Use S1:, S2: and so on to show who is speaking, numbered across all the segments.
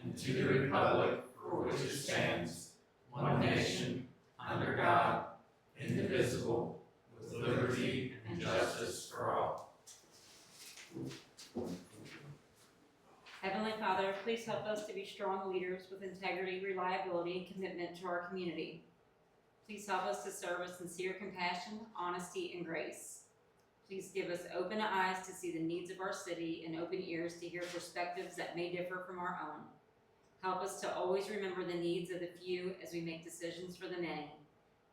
S1: and to the republic for which it stands, one nation, under God, indivisible, with liberty and justice for all.
S2: Heavenly Father, please help us to be strong leaders with integrity, reliability, and commitment to our community. Please help us to serve with sincere compassion, honesty, and grace. Please give us open eyes to see the needs of our city and open ears to hear perspectives that may differ from our own. Help us to always remember the needs of the few as we make decisions for the many.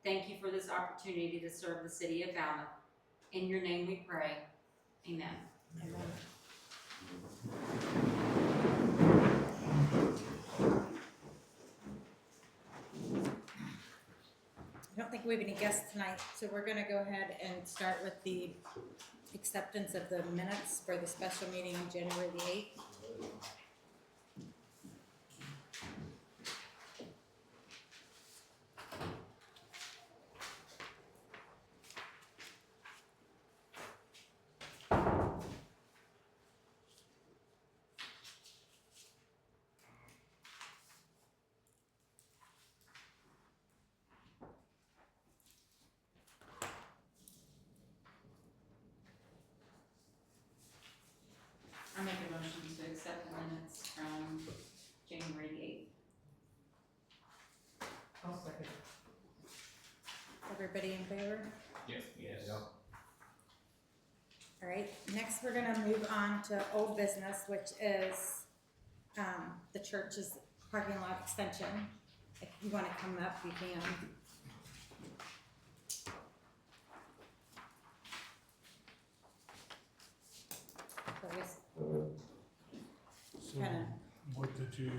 S2: Thank you for this opportunity to serve the city of Falmouth. In your name we pray. Amen.
S3: Amen. I don't think we have any guests tonight, so we're gonna go ahead and start with the acceptance of the minutes for the special meeting on January the 8th.
S2: I make a motion to accept the minutes from January the 8th.
S4: I'll second.
S3: Everybody in favor?
S1: Yes.
S3: All right, next we're gonna move on to old business, which is, the church's parking lot extension. If you wanna come up, you can. So I guess
S5: So
S3: Kinda.
S5: what did you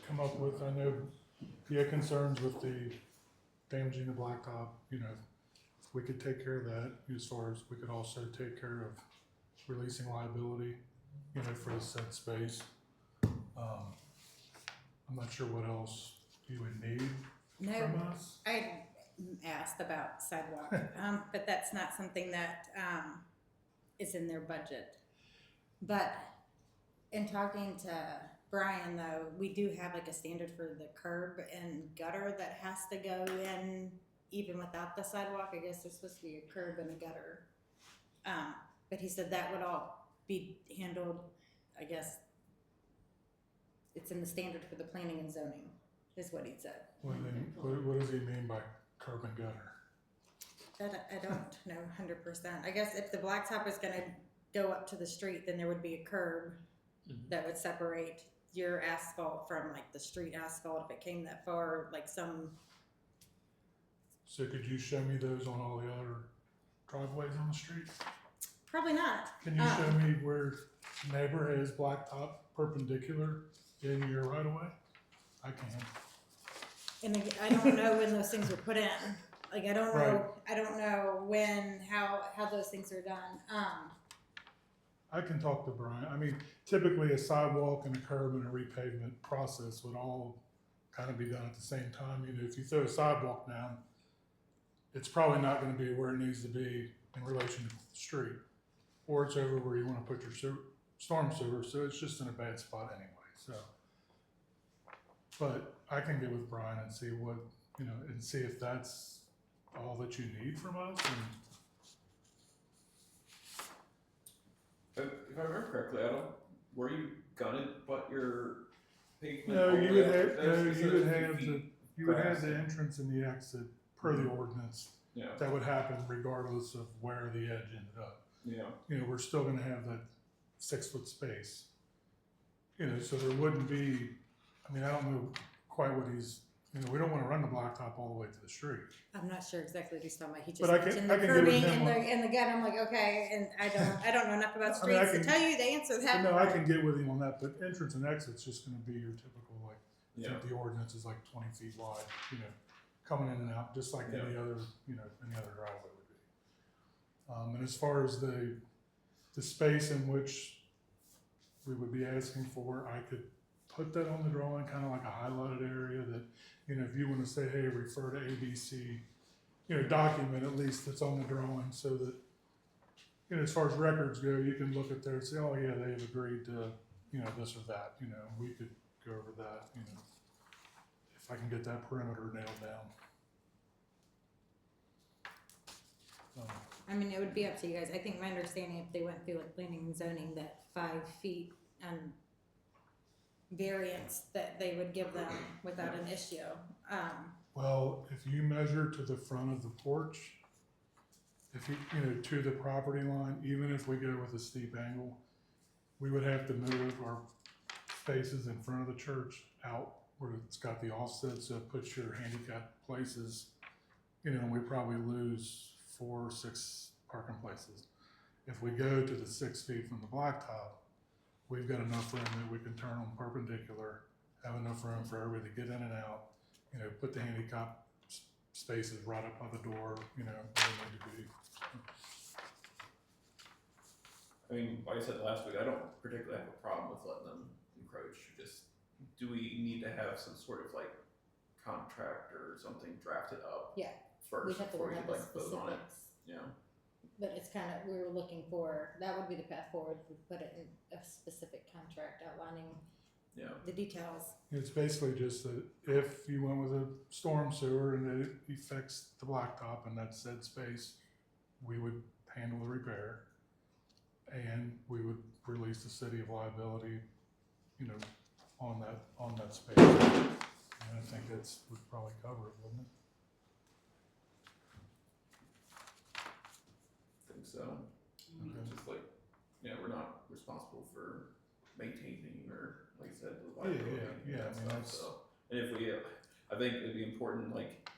S5: come up with? I know you had concerns with the damaging the blacktop, you know, if we could take care of that, as far as we could also take care of releasing liability, you know, for the said space. I'm not sure what else you would need
S3: No,
S5: from us.
S3: I asked about sidewalk, but that's not something that, is in their budget. But in talking to Brian though, we do have like a standard for the curb and gutter that has to go in even without the sidewalk. I guess there's supposed to be a curb and a gutter. But he said that would all be handled, I guess, it's in the standard for the planning and zoning, is what he said.
S5: What does he mean by curb and gutter?
S3: That I don't know 100%. I guess if the blacktop is gonna go up to the street, then there would be a curb that would separate your asphalt from like the street asphalt if it came that far, like some.
S5: So could you show me those on all the other driveways on the street?
S3: Probably not.
S5: Can you show me where neighbor has blacktop perpendicular in your right of way? I can.
S3: And again, I don't know when those things were put in. Like I don't know.
S5: Right.
S3: I don't know when, how those things are done.
S5: I can talk to Brian. I mean, typically a sidewalk and a curb and a repavement process would all kind of be done at the same time. You know, if you throw a sidewalk down, it's probably not going to be where it needs to be in relation to the street, or it's over where you want to put your storm sewer, so it's just in a bad spot anyway. So, but I can get with Brian and see what, you know, and see if that's all that you need from us. And
S4: If I remember correctly, were you gonna put your pavement?
S5: no,
S4: all
S5: you
S4: the
S5: would
S4: way up?
S5: have,
S4: That
S5: no,
S4: was
S5: you would
S4: specific
S5: have
S4: feet.
S5: the, you would have the
S4: grass.
S5: entrance and the exit per the ordinance.
S4: Yeah,
S5: That would happen regardless of where the edge ended up.
S4: yeah,
S5: You know, we're still gonna have that 6 foot space. You know, so there wouldn't be, I mean, I don't know quite what he's, you know, we don't wanna run the blacktop all the way to the street.
S3: I'm not sure exactly what he's talking about. He just
S5: But I can-
S3: mentioned
S5: I
S3: the
S5: can get with
S3: curbing
S5: him
S3: and the gut. I'm like, okay, and I don't know enough about
S5: I mean, I
S3: streets to
S5: can-
S3: tell you the answer to that.
S5: No, I can get with him on that, but entrance and exit's just gonna be your typical, like, I
S4: yeah.
S5: think the ordinance is like 20 feet wide, you know, coming in and out, just like any other, you know, any other driveway would be. And as far as the space in which we would be asking for, I could put that on the drawing, kind of like a highlighted area that, you know, if you want to say, hey, refer to ABC, you know, document at least that's on the drawing so that, you know, as far as records go, you can look at there and say, oh yeah, they have agreed to, you know, this or that, you know, we could go over that, you know, if I can get that perimeter nailed down.
S3: I mean, it would be up to you guys. I think my understanding, if they went through like planning and zoning, that 5 feet and variance that they would give them without an issue.
S5: Well, if you measure to the front of the porch, if you know, to the property line, even if we go with a steep angle, we would have to move our spaces in front of the church out where it's got the offset, so it puts your handicap places, you know, and we probably lose 4 or 6 parking places. If we go to the 6 feet from the blacktop, we've got enough room that we can turn them perpendicular, have enough room for everybody to get in and out, you know, put the handicap spaces right up by the door, you know, where they need to be.
S4: I mean, like I said last week, I don't particularly have a problem with letting them encroach. Just, do we need to have some sort of like contract or something drafted up?
S3: Yeah,
S4: First,
S3: we'd have to
S4: before
S3: work
S4: you
S3: out the
S4: like vote on it,
S3: specifics.
S4: yeah.
S3: But it's kind of, we were looking for, that would be the path forward, we put it in a specific contract outlining
S4: Yeah.
S3: the details.
S5: It's basically just that if you went with a storm sewer and it affects the blacktop and that said space, we would handle the repair and we would release the city of liability, you know, on that space. And I think that's, would probably cover it, wouldn't it?
S4: I think so.
S5: Okay.
S4: Just like, yeah, we're not responsible for maintaining or, like I said, the
S5: Yeah,
S4: liability
S5: yeah,
S4: and
S5: I mean,
S4: stuff,
S5: that's-
S4: so. And if we, I think it'd be important, like,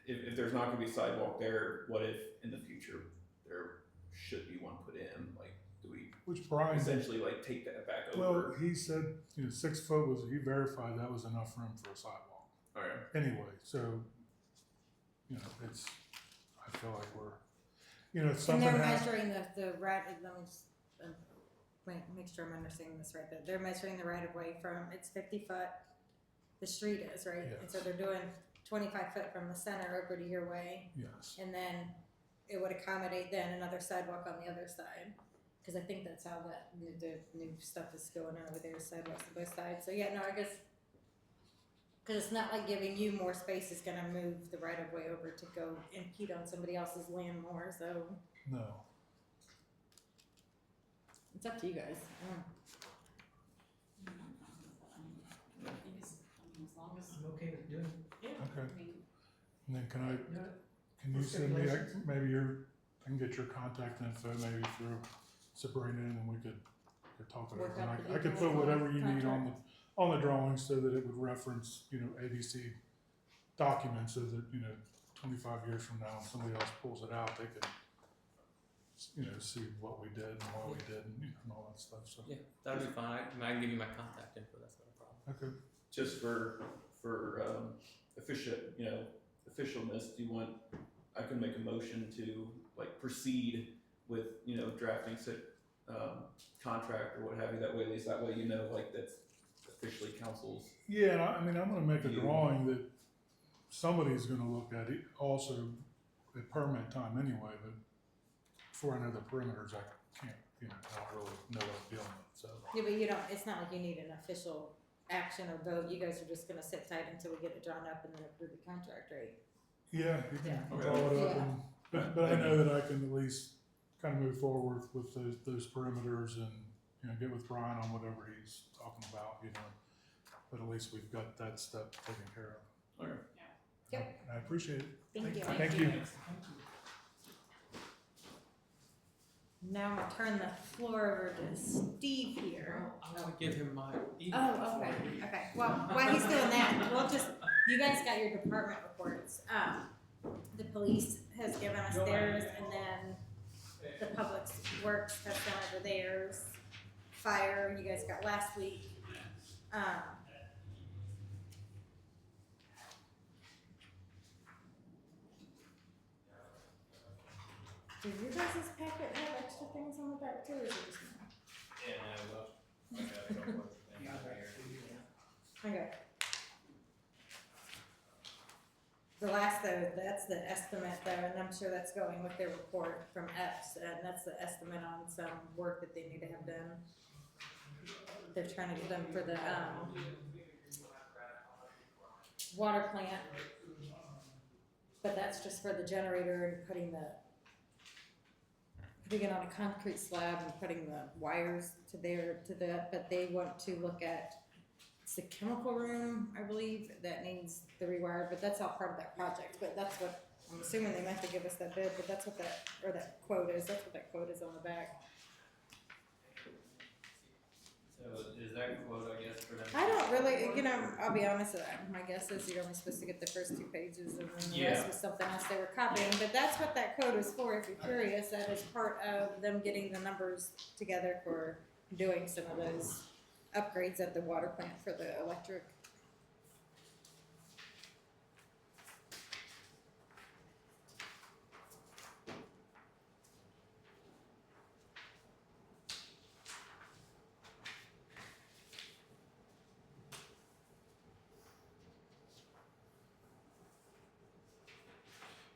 S4: if there's not gonna be a sidewalk there, what if in the future there should be one put in, like, do we
S5: Which Brian,
S4: essentially like take that back
S5: well,
S4: over?
S5: he said, you know, 6 foot was, he verified that was enough room for a sidewalk.
S4: Alright,
S5: Anyway, so, you know, it's, I feel like we're, you know, if
S3: And
S5: something
S3: they're
S5: happens.
S3: measuring the right, let me just, make sure I'm understanding this right, but they're measuring the right of way from, it's 50 foot, the street is, right? And so
S5: Yes.
S3: they're doing 25 foot from the center over to your way,
S5: Yes,
S3: and then it would accommodate then another sidewalk on the other side. Cause I think that's how the new stuff is going on over there, sidewalks on both sides, so yeah, no, I guess, cause it's not like giving you more space is gonna move the right of way over to go impede on somebody else's land more, so
S5: no,
S3: it's up to you guys.
S2: As long as,
S1: I'm okay with doing.
S5: okay.
S2: I mean,
S5: And then can you
S1: For
S5: send me,
S1: stipulations?
S5: maybe I can get your contact info maybe through Sabrina and then we could talk it over.
S3: Work
S5: And
S3: out the
S5: I could
S3: details
S5: put
S3: on the
S5: whatever you need
S3: contract.
S5: on the drawing so that it would reference, you know, ABC documents so that, you know, 25 years from now, if somebody else pulls it out, they can, you know, see what we did and why we did and, you know, and all that stuff, so.
S6: Yeah, that'll be fine. I can give you my contact info. That's not a problem.
S5: Okay.
S4: just for officialness, do you want, I can make a motion to like proceed with, you know, drafting contract or what have you, that way, at least that way, you know, like that's officially council's.
S5: Yeah, and I mean, I'm gonna make a
S4: You-
S5: drawing that somebody's gonna look at it, also at permit time anyway, but before I know the perimeters, I can't, you know, I don't really know what I'm dealing with, so.
S3: Yeah, but you don't, it's not like you need an official action or vote, you guys are just gonna sit tight until we get it drawn up and then approve the contract, right?
S5: Yeah, you can
S3: Yeah.
S5: draw it up
S3: Yeah.
S5: and, but I know that I can at least kind of move forward with those perimeters and, you know, get with Brian on whatever he's talking about, you know. But at least we've got that step taken care of.
S4: Okay.
S3: Yep.
S5: I appreciate it.
S3: Thank you.
S5: Thank you.
S3: Now I'm gonna turn the floor over to Steve here.
S6: I'm gonna give him my email.
S3: Oh, okay, okay, well, while he's doing that, we'll just, you guys got your department reports, the police has given us theirs, and then the public works has done over theirs. Fire, you guys got last week, Did your guys' packet have extra things on the back too, or is it just mine?
S1: Yeah, I got a couple of things here.
S3: Okay. The last though, that's the estimate though, and I'm sure that's going with their report from Epps, and that's the estimate on some work that they need to have done. they're trying to get them for the, water plant. But that's just for the generator and putting it on a concrete slab and putting the wires to but they want to look at, it's the chemical room, I believe, that needs the rewired, but that's all part of that project, but that's what, I'm assuming they meant to give us that bid, but that's what that quote is, that's what that quote is on the back.
S4: So is that quote, I guess, for them?
S3: I don't really, I'll be honest, my guess is you're only supposed to get the first 2 pages and then the rest was something else they were copying, but that's what that quote is for, if you're curious, that is part of them getting the numbers together for doing some of those upgrades at the water plant for the electric.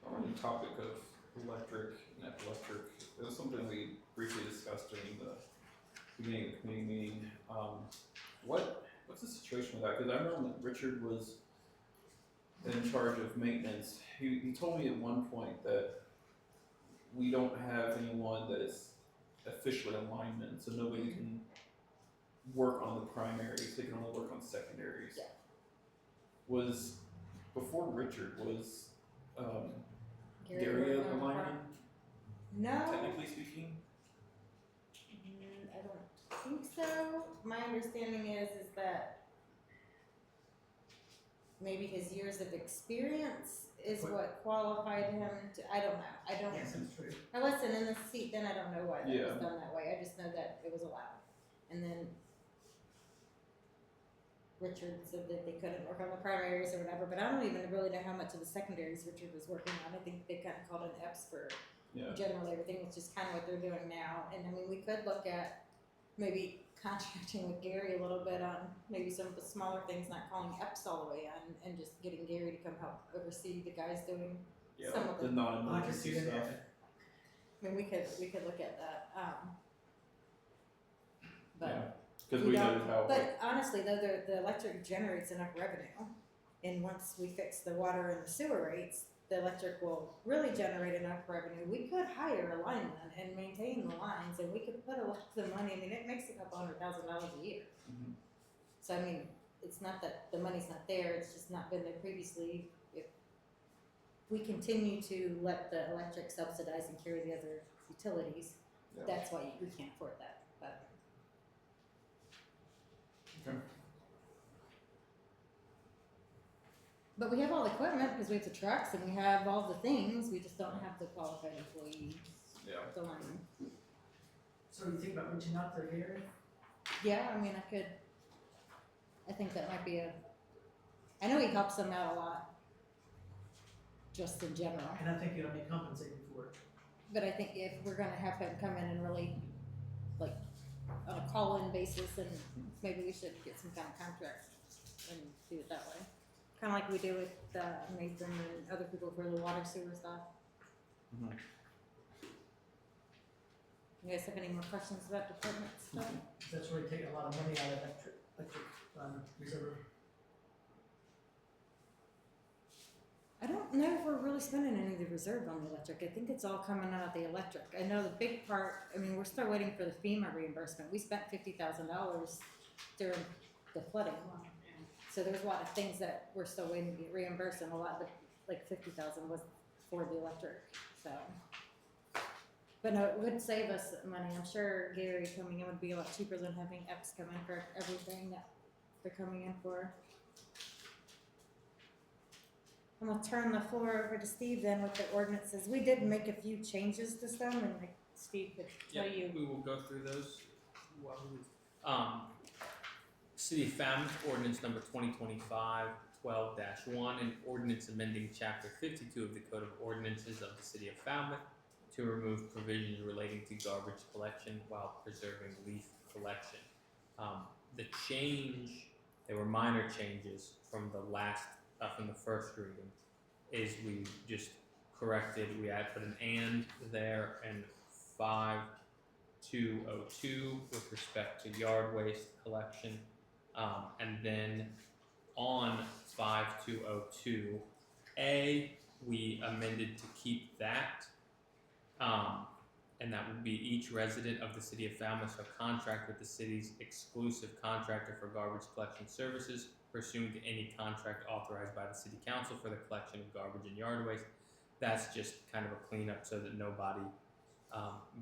S4: On the topic of electric and electric, it was something we briefly discussed during the beginning of the committee meeting. What's the situation with that? Because I remember that Richard was in charge of maintenance. He told me at one point that we don't have anyone that is officially a lineman, so nobody can work on the primaries. They can only work on secondaries.
S3: Yeah.
S4: Was before Richard was
S3: Gary
S4: Gary
S3: working
S4: a
S3: on the
S4: lineman,
S3: farm? No,
S4: technically speaking?
S3: I don't think so. My understanding is that maybe his years of experience is what qualified him to, I don't know,
S1: Yes, that's true.
S3: I wasn't in the seat then, I don't know why that
S4: Yeah.
S3: was done that way, I just know that it was allowed. And then Richard said that they couldn't work on the primaries or whatever, but I don't even really know how much of the secondaries Richard was working on. I think they kind of called it EPS for
S4: Yeah.
S3: generally everything, which is kind of what they're doing now. And I mean, we could look at maybe contracting with Gary a little bit on maybe some of the smaller things, not calling EPS all the way on, and just getting Gary to come help oversee the guys doing
S4: Yeah,
S3: some of
S4: the
S3: the.
S4: non-emergency
S1: I can see
S4: stuff.
S1: that.
S3: I mean, we could look at that, but.
S4: Because
S3: We
S4: we
S3: don't-
S4: know how.
S3: But honestly, though, the electric generates enough revenue, and once we fix the water and the sewer rates, the electric will really generate enough revenue. We could hire a lineman and maintain the lines, and we could put a lot of the money, I mean, it makes a couple $100,000 a year.
S4: Mhm.
S3: So I mean, it's not that the money's not there, it's just not been there previously. If we continue to let the electric subsidize and carry the other utilities,
S4: Yeah.
S3: that's why we can't afford that, but.
S4: Okay.
S3: But we have all the equipment, because we have the trucks and we have all the things, we just don't have the qualified employees,
S4: Yeah.
S3: the linemen.
S1: So you think about reaching out to Gary?
S3: Yeah, I mean, I think that might be I know he helps them out a lot, just in general.
S1: And I think you'll be compensated for it.
S3: But I think if we're gonna have him come in and really, like, on a call-in basis, and maybe we should get some kind of contract and do it that way. Kinda like we do with Nathan and other people for the water sewer stuff.
S4: Mhm.
S3: You guys have any more questions about department stuff?
S1: That's really taking a lot of money out of electric reserve.
S3: I don't know if we're really spending any of the reserve on the electric. I think it's all coming out of the electric. I know the big part, I mean, we're still waiting for the FEMA reimbursement. We spent $50,000 during the flooding. So there's a lot of things that we're still waiting to get reimbursed, and a lot of the, like 50,000 was for the electric, so. But no, it would save us money. I'm sure Gary coming in would be a lot cheaper than having EPS come in for everything that they're coming in for. I'm gonna turn the floor over to Steve then with the ordinances. We did make a few changes to some, and like Steve could tell you.
S6: We will go through those. City of Falmouth ordinance number 2025-12-1, an ordinance amending chapter 52 of the Code of Ordinances of the City of Falmouth to remove provisions relating to garbage collection while preserving leaf collection. The change, there were minor changes from the from the first reading, is we just corrected, we had put an and there, and 5 5202 with respect to yard waste collection. And then on 5202A, we amended to keep that. And that would be each resident of the city of Falmouth shall contract with the city's exclusive contractor for garbage collection services pursuant to any contract authorized by the city council for the collection of garbage and yard waste. That's just kind of a cleanup so that nobody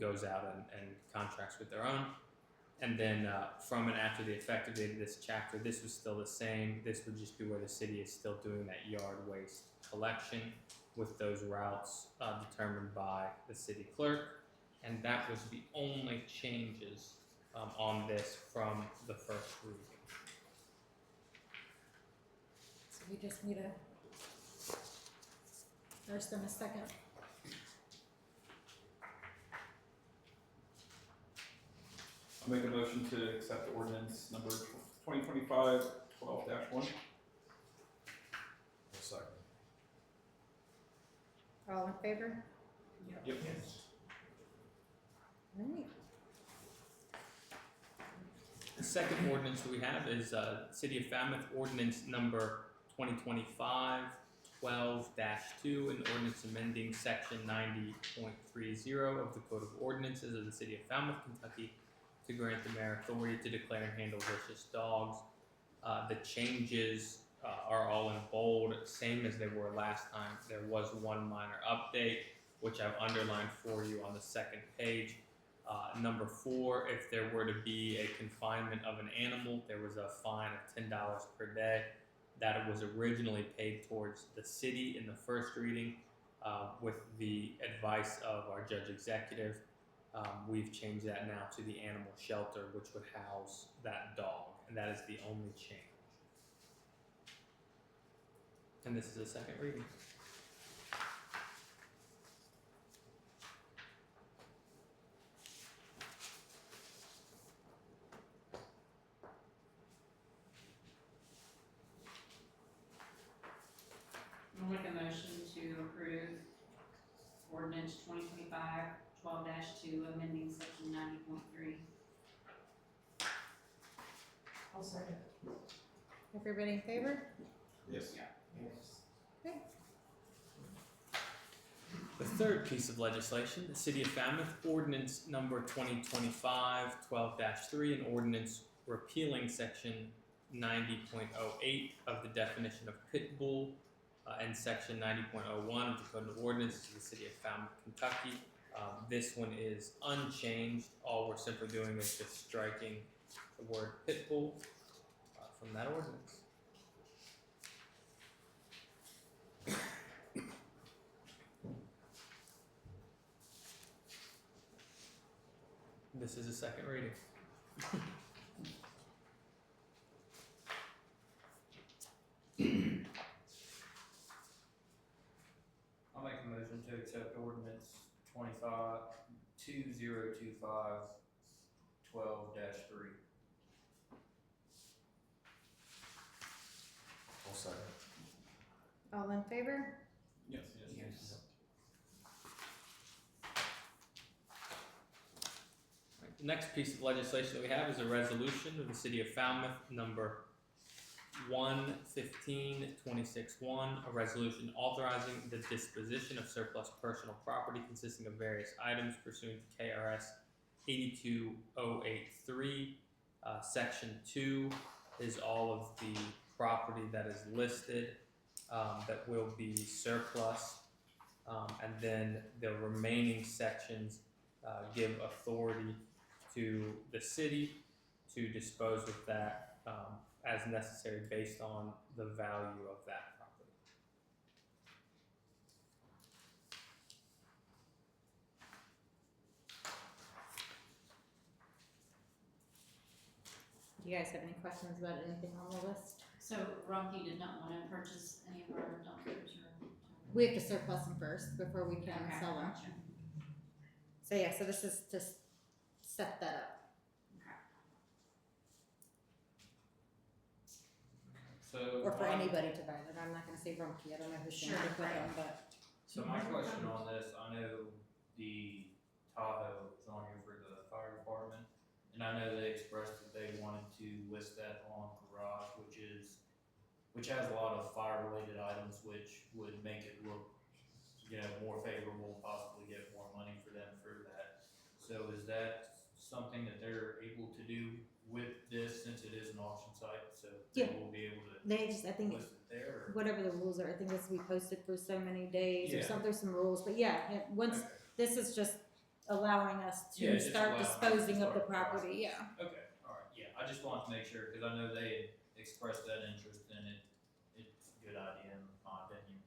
S6: goes out and contracts with their own. And then from and after the effective date of this chapter, this was still the same. This would just be where the city is still doing that yard waste collection with those routes determined by the city clerk. And that was the only changes on this from the first reading.
S3: So we just need a first and a second.
S4: I'll make a motion to accept ordinance number 2025-12-1.
S1: Second.
S3: All in favor?
S4: Yep.
S3: Alright.
S6: The second ordinance that we have is City of Falmouth Ordinance Number 2025-12-2, an ordinance amending Section 90.30 of the Code of Ordinances of the City of Falmouth, Kentucky, to grant the mayor authority to declare and handle vicious dogs. The changes are all in bold, same as they were last time. There was one minor update, which I've underlined for you on the second page. Number 4, if there were to be a confinement of an animal, there was a fine of $10 per day. That was originally paid towards the city in the first reading. With the advice of our judge executive, we've changed that now to the animal shelter, which would house that dog, and that is the only change. And this is a second reading.
S2: I'll make a motion to approve ordinance 2025-12-2, amending section 90.3.
S1: I'll second.
S3: Everybody in favor?
S4: Yes.
S3: Okay.
S6: The third piece of legislation, the City of Falmouth Ordinance Number 2025-12-3, an ordinance repealing section 90.08 of the definition of pit bull and section 90.01 of the Code of Ordinances of the City of Falmouth, Kentucky. This one is unchanged. All we're simply doing is just striking the word pit bull from that ordinance. This is a second reading.
S7: I'll make a motion to accept ordinance 2025-12-3.
S1: I'll second.
S3: All in favor?
S4: Yes.
S6: The next piece of legislation that we have is a resolution of the City of Falmouth, number 115-26-1, a resolution authorizing the disposition of surplus personal property consisting of various items pursuant to KRS 82083. Section 2 is all of the property that is listed that will be surplus, and then the remaining sections give authority to the city to dispose of that as necessary based on the value of that property.
S3: Do you guys have any questions about anything on the list?
S2: So Rumpke did not want to purchase any of our dumpsters or?
S3: We have to surplus them first before we can
S2: Okay,
S3: sell them.
S2: gotcha.
S3: So yeah, so this is just set that up.
S7: So
S3: Or for
S7: my-
S3: anybody to buy them. I'm not gonna say Rumpke, I don't know who's gonna
S2: Sure,
S3: pick with
S2: right.
S3: them, but
S7: So my question on this, I know the Tahoe is on here for the fire And I know they expressed that they wanted to list that on garage, which has a lot of fire-related items, which would make it look, more favorable, possibly get more money for them for that. So is that something that they're able to do with this, since it is an auction site, so they
S3: Yeah.
S7: will be able to
S3: They just, I think,
S7: list it there? Or?
S3: whatever the rules are, I think this will be posted for so many days or
S7: Yeah.
S3: something, there's some rules, but yeah, once,
S7: Okay.
S3: this is just allowing us to
S7: Yeah, just
S3: start
S7: allow us to
S3: disposing of the
S7: start the
S3: property, yeah.
S7: Okay, alright, yeah, I just wanted to make sure, cause I know they had expressed that interest in it, it's a good idea in my opinion.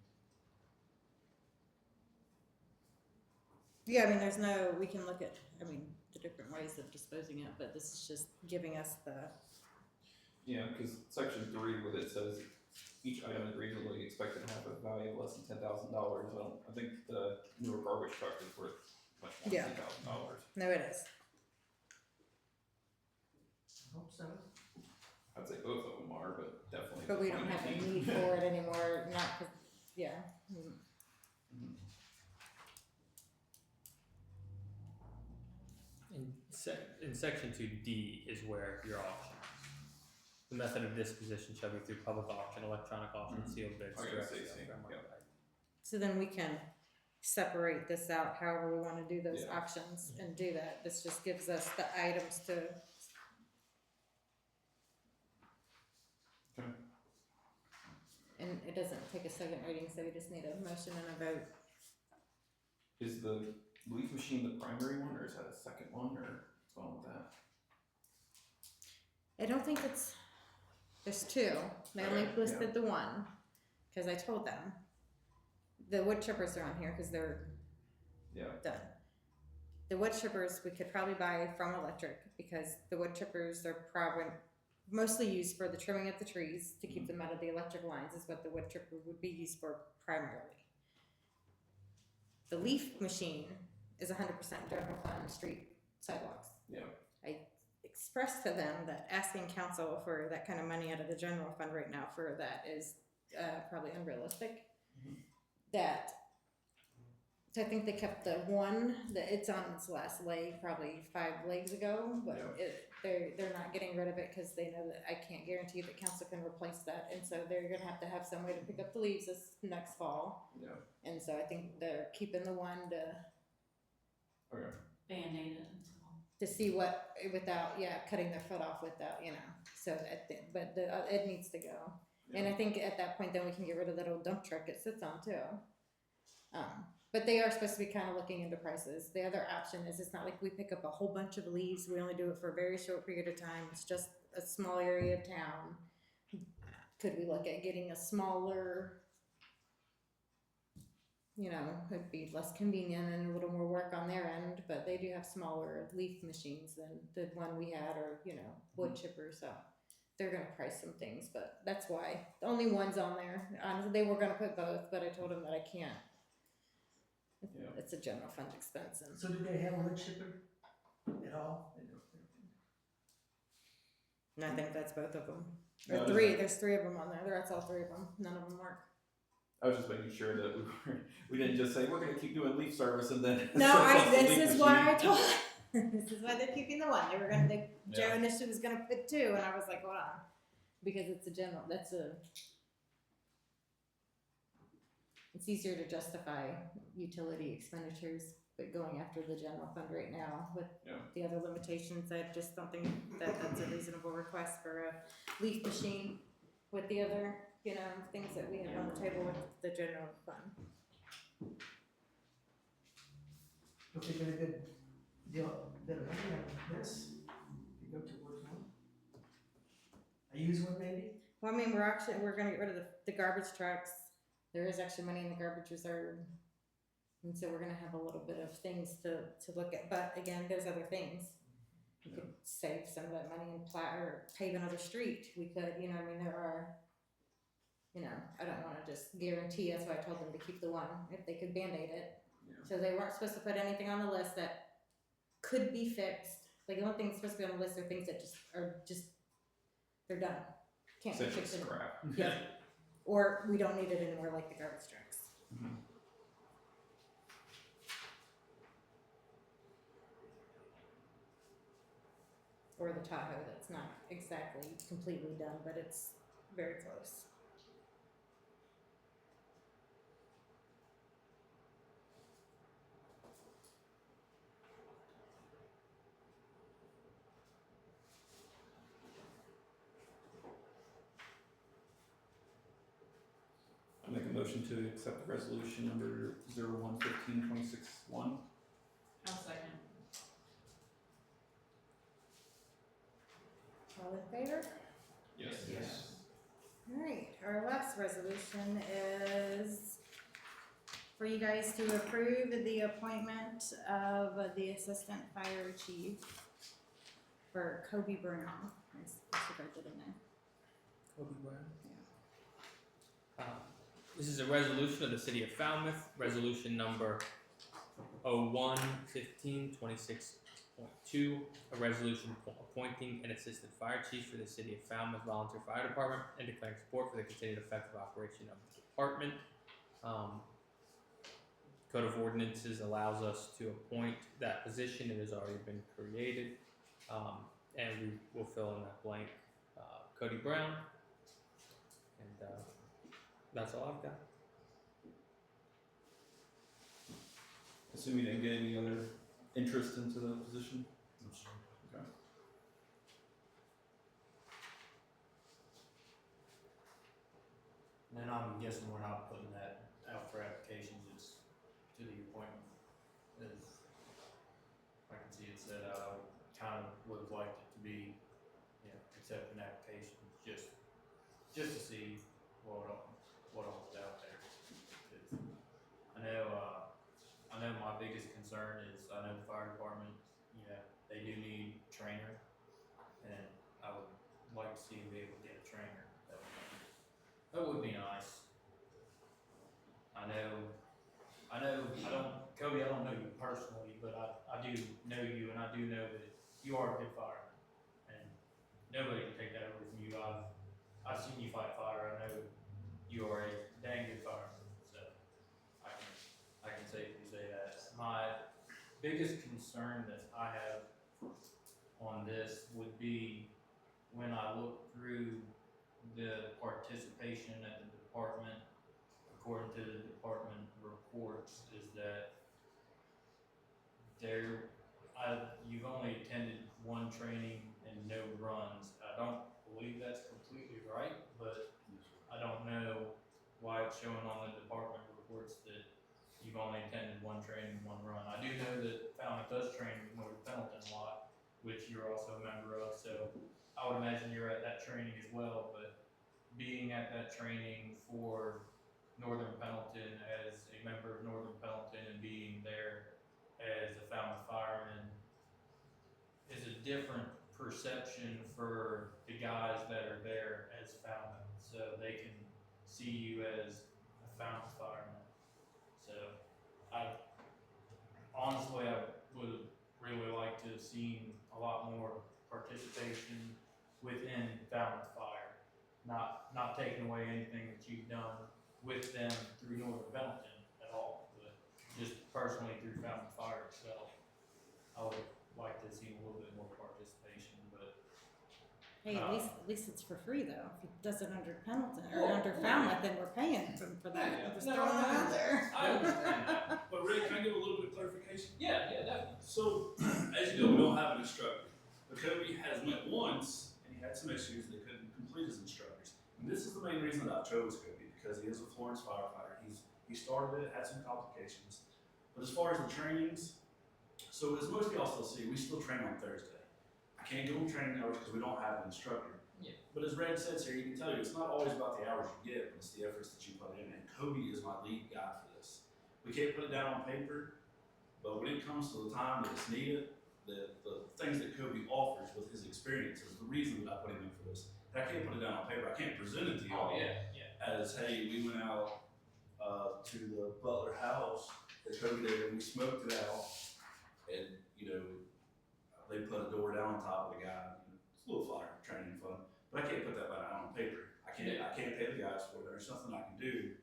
S3: Yeah, I mean, we can look at, the different ways of disposing it, but this is just giving us the,
S4: Yeah, because section 3, what it says, each item is reasonably expected to have a value of less than $10,000. I think the newer garbage truck is worth much more
S3: Yeah.
S4: than $10,000.
S3: no, it is.
S1: Hope so.
S4: I'd say both of them are, but definitely.
S3: But we don't have a need for it anymore, not, 'cause- yeah.
S4: Mhm.
S6: In section 2D is where your auction. The method of disposition shall be through public auction, electronic auction,
S4: Mhm.
S6: sealed bids,
S4: Okay,
S6: direct
S4: I see,
S6: sale, fair market
S4: yeah.
S6: value.
S3: So then we can separate this out however we wanna do those
S4: Yeah.
S3: auctions and do that, this just gives us the items to.
S4: Okay.
S3: And it doesn't take a second reading, so we just need a motion and a vote.
S4: Is the leaf machine the primary one, or is that a second one, or what's going on with that?
S3: I don't think there's two, they only
S4: Okay,
S3: listed the one, cause I told them. The wood chippers are on here, cause they're
S4: Yeah.
S3: done. The wood chippers we could probably buy from electric, because the wood chippers are probably mostly used for the trimming of the trees, to keep them out of the electric lines is what the wood chipper would be used for primarily. The leaf machine is 100% general fund street sidewalks.
S4: Yeah.
S3: I expressed to them that asking council for that kind of money out of the general fund right now for that is probably unrealistic.
S4: Mhm.
S3: So I think they kept the one that it's on its last leg, probably 5 legs ago, but they're not getting rid of it because they know that I can't guarantee that council can replace that, and so they're gonna have to have some way to pick up the leaves this next fall.
S4: Yeah.
S3: And so I think they're keeping the one
S4: Okay.
S2: Band-aid it until.
S3: to see what, without, cutting their foot off without, so it needs to go. And I think at that point, then we can get rid of that old dump truck it sits on too. But they are supposed to be kind of looking into prices. The other option is, it's not like we pick up a whole bunch of leaves, we only do it for a very short period of time, it's just a small area of town. Could we look at getting a smaller, it'd be less convenient and a little more work on their end, but they do have smaller leaf machines than the one we had, or, wood chipper, so they're gonna price some things, but that's why, the only one's on there. Honestly, they were gonna put both, but I told them that I can't.
S4: Yeah.
S3: It's a general fund expense, and
S1: So do they have a wood chipper at all?
S3: I think that's both of them.
S4: No,
S3: Or three, there's 3 of them on there, that's all 3 of them, none of them work.
S4: I was just making sure that we didn't just say we're going to keep doing leaf service and then.
S3: No,
S4: switch off the
S3: this
S4: leaf
S3: is why I
S4: machine.
S3: told, this is why they're keeping the one, Joe
S4: Yeah.
S3: initially was gonna put 2, and I was like, hold on, because it's it's easier to justify utility expenditures, but going after the general fund right now with
S4: Yeah.
S3: the other limitations, I just don't think that that's a reasonable request for a leaf machine with the other, things that we have on the table with the general fund.
S1: If they get a good deal, bit of money out of this, you go towards one. A used one maybe?
S3: Well, we're gonna get rid of the garbage trucks. There is actually money in the garbage reserve. And so we're gonna have a little bit of things to look at, but again, there's other things. We could save some of that money and or pave another street, we could, there are, I don't wanna just guarantee, that's why I told them to keep the one, if they could Band-Aid it.
S4: Yeah.
S3: So they weren't supposed to put anything on the list that could be fixed, like the only thing that's supposed to be on the list are things that they're done, can't be
S4: Essentially
S3: fixed anymore.
S4: scrap.
S3: Yeah, or we don't need it anymore, like the garbage trucks.
S4: Mhm.
S3: or the Tahoe. That's not exactly completely done, but it's very close.
S4: I make a motion to accept resolution number 0115-26-1.
S1: I'll second.
S3: All in favor?
S1: Yes.
S3: All right, our last resolution is for you guys to approve the appointment of the assistant fire chief for Kobe Brown. I should write that in there.
S6: Kobe Brown. This is a resolution of the City of Falmouth, resolution number 01-15-26.2, a resolution appointing an assistant fire chief for the City of Falmouth Volunteer Fire Department and declaring support for the continued effective operation of the department. Code of Ordinances allows us to appoint that position. It has already been created, and we will fill in that blank. Cody Brown, and that's all I've got.
S4: Assume you didn't get any other interest into the position? Okay.
S7: And then I'm guessing we're not putting that out for applications, it's to the appointment. As I can see it said, I kind of would have liked it to be, you know, accepting applications, just to see what all is out there. 'Cause I know my biggest concern is, I know the fire department, you know, they do need a trainer, and I would like to see them be able to get a trainer. That would be nice. I don't, Cody, I don't know you personally, but I do know you, and I do know that you are a good fireman, and nobody can take that away from you. I've seen you fight fire. I know you are a dang good fireman, so I can safely say that. My biggest concern that I have on this would be when I look through the participation at the department, according to the department reports, is that you've only attended one training and no runs. I don't believe that's completely right, but I don't know why it's showing on the department reports that you've only attended one training and one run. I do know that Falmouth does train with North Pendleton a lot, which you're also a member of, so I would imagine you're at that training as well, but being at that training for Northern Pendleton as a member of Northern Pendleton and being there as a Falmouth fireman is a different perception for the guys that are there as Falmouth, so they can see you as a Falmouth fireman. So honestly, I would really like to have seen a lot more participation within Falmouth Fire, not taking away anything that you've done with them through Northern Pendleton at all, but just personally through Falmouth Fire itself. I would like to see a little bit more participation, but
S3: Hey, at least it's for free though. If he does it under Pendleton or under Falmouth, then we're paying him for that.
S1: Yeah.
S3: Just throwing it out there.
S7: I understand that.
S8: But Rick, can I give a little bit of clarification?
S7: Yeah, definitely.
S8: So, as you know, we don't have an instructor. But Kobe has went once, and he had some issues that couldn't complete his instructors. And this is the main reason that I chose Kobe, because he is a Florence firefighter. He started it, had some complications. But as far as the trainings, so as most of y'all still see, we still train on Thursday. I can't give them training hours because we don't have an instructor.
S7: Yeah.
S8: But as Red says here, you can tell you, it's not always about the hours you get, but it's the efforts that you put in. And Kobe is my lead guy for this. We can't put it down on paper, but when it comes to the time that it's needed, the things that Kobe offers with his experience is the reason that I put him in for this. And I can't put it down on paper. I can't present it to y'all as, hey, we went out to the Butler house that Kobe did, and we smoked it out, and they put a door down on top of the guy. It's a little fire training fun, but I can't put that down on paper. I can't pay the guys for it. There's nothing I can do.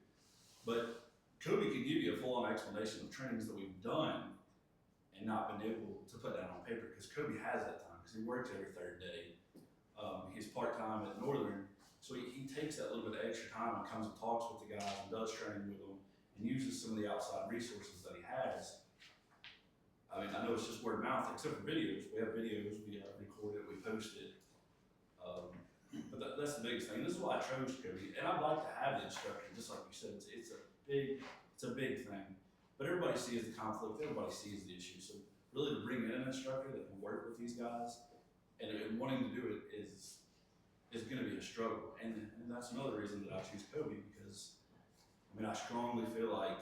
S8: But Kobe can give you a full-on explanation of trainings that we've done and not been able to put down on paper, because Kobe has that time. because he works every third day. He's part-time at Northern, so he takes that little bit of extra time and comes and talks with the guys and does training with them and uses some of the outside resources that he has. I mean, I know it's just word of mouth, except for videos. We have videos, we record it, we post it. But that's the biggest thing. This is why I chose Cody, and I'd like to have the instructor, just like you said. It's a big thing. But everybody sees the conflict, everybody sees the issue. So really, to bring in an instructor that can work with these guys and wanting to do it is going to be a struggle. And that's another reason that I choose Kobe, because I mean, I strongly feel like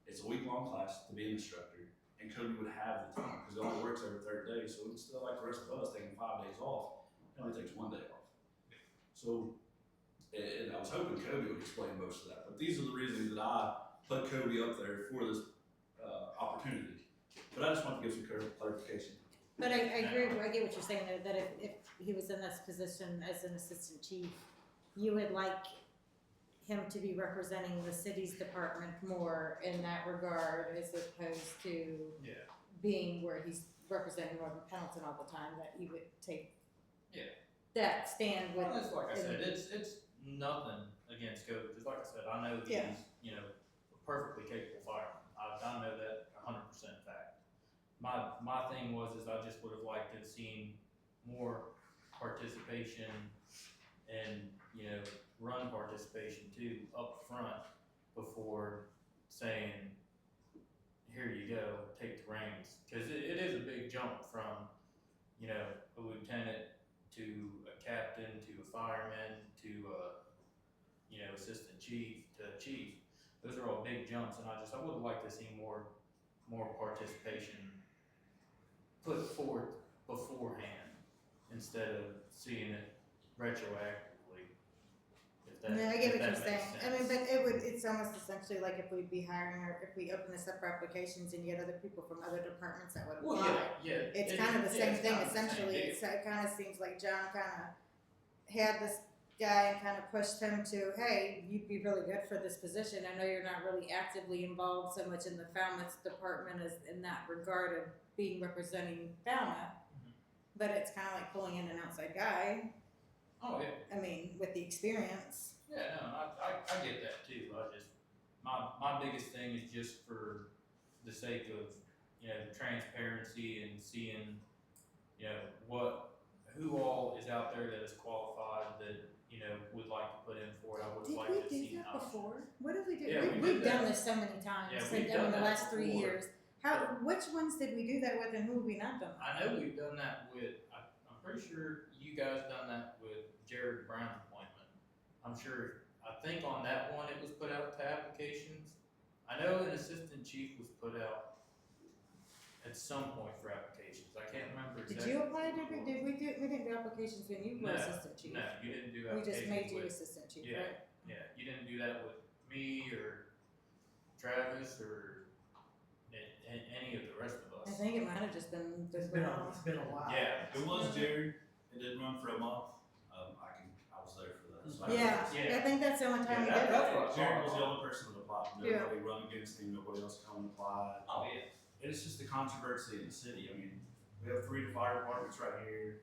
S8: it's a week-long class to be an instructor, and Kobe would have the time because he only works every third day. So it's still like the rest of us taking 5 days off. It only takes 1 day off. So, and I was hoping Kobe would explain most of that. But these are the reasons that I put Kobe up there for this opportunity. But I just want to give some clarification.
S3: But I agree, I get what you're saying there, that if he was in this position as an assistant chief, you would like him to be representing the city's department more in that regard, as opposed to being where he's representing Northern Pendleton all the time, that he would take that stand with.
S7: Well, it's like I said, it's nothing against Kobe. Just like I said, I know he's a perfectly capable fireman. I know that 100% fact. My thing was I just would have liked to have seen more participation and run participation too up front before saying, here you go, take the reins, because it is a big jump from a lieutenant to a captain to a fireman to assistant chief to chief. Those are all big jumps, and I would like to see more participation put forth beforehand instead of seeing it retroactively.
S3: No, I get what you're
S7: makes
S3: saying.
S7: sense.
S3: I mean, but it's almost essentially like if we'd be hiring, or if we open this up for applications and get other people from other departments that would apply.
S7: Well, yeah.
S3: It's kind of the same thing,
S7: it's kind of the same
S3: essentially.
S7: deal.
S3: It kind of seems like John kind of had this guy and kind of pushed him to, hey, you'd be really good for this position. I know you're not really actively involved so much in the Falmouth department as in that regard of being representing Falmouth, but it's kind of like pulling in an outside guy.
S7: Oh yeah.
S3: I mean, with the experience.
S7: Yeah, no, I get that too. My biggest thing is just for the sake of transparency and seeing who all is out there that is qualified that would like to put in for it. I would
S3: Did
S7: like
S3: we
S7: to
S3: do
S7: see
S3: that
S7: an option.
S3: before? What did we do?
S7: Yeah, we
S3: We've
S7: did
S3: done
S7: that.
S3: this so many times
S7: Yeah,
S3: in
S7: we've done
S3: the
S7: that
S3: last 3
S7: before.
S3: years. Which ones did we do that with, and who have we not done?
S7: I know we've done that with. I'm pretty sure you guys done that with Jared Brown's appointment. I'm sure. I think on that one it was put out to applications. I know an assistant chief was put out at some point for applications. I can't remember
S3: Did
S7: exactly.
S3: you apply? We didn't do applications when you were
S7: No,
S3: assistant chief.
S7: No, you didn't do
S3: We
S7: applications.
S3: just made you
S7: with,
S3: assistant chief,
S7: yeah.
S3: right?
S7: Yeah, you didn't do that with me or Travis or any of the rest of
S3: I
S7: us.
S3: think it might have just been.
S9: It's been a while.
S7: Yeah.
S8: It was Jared. It didn't run for a month. I was there for that. So I
S3: Yeah,
S7: Yeah.
S3: I think that's the only time we
S7: Yeah,
S3: did
S7: that's
S3: it.
S7: what I
S8: Jared was
S7: thought.
S8: the only person that applied. Nobody run against him. Nobody else come and apply.
S7: Oh yeah.
S8: And it's just the controversy in the city. I mean, we have 3 fire departments right here.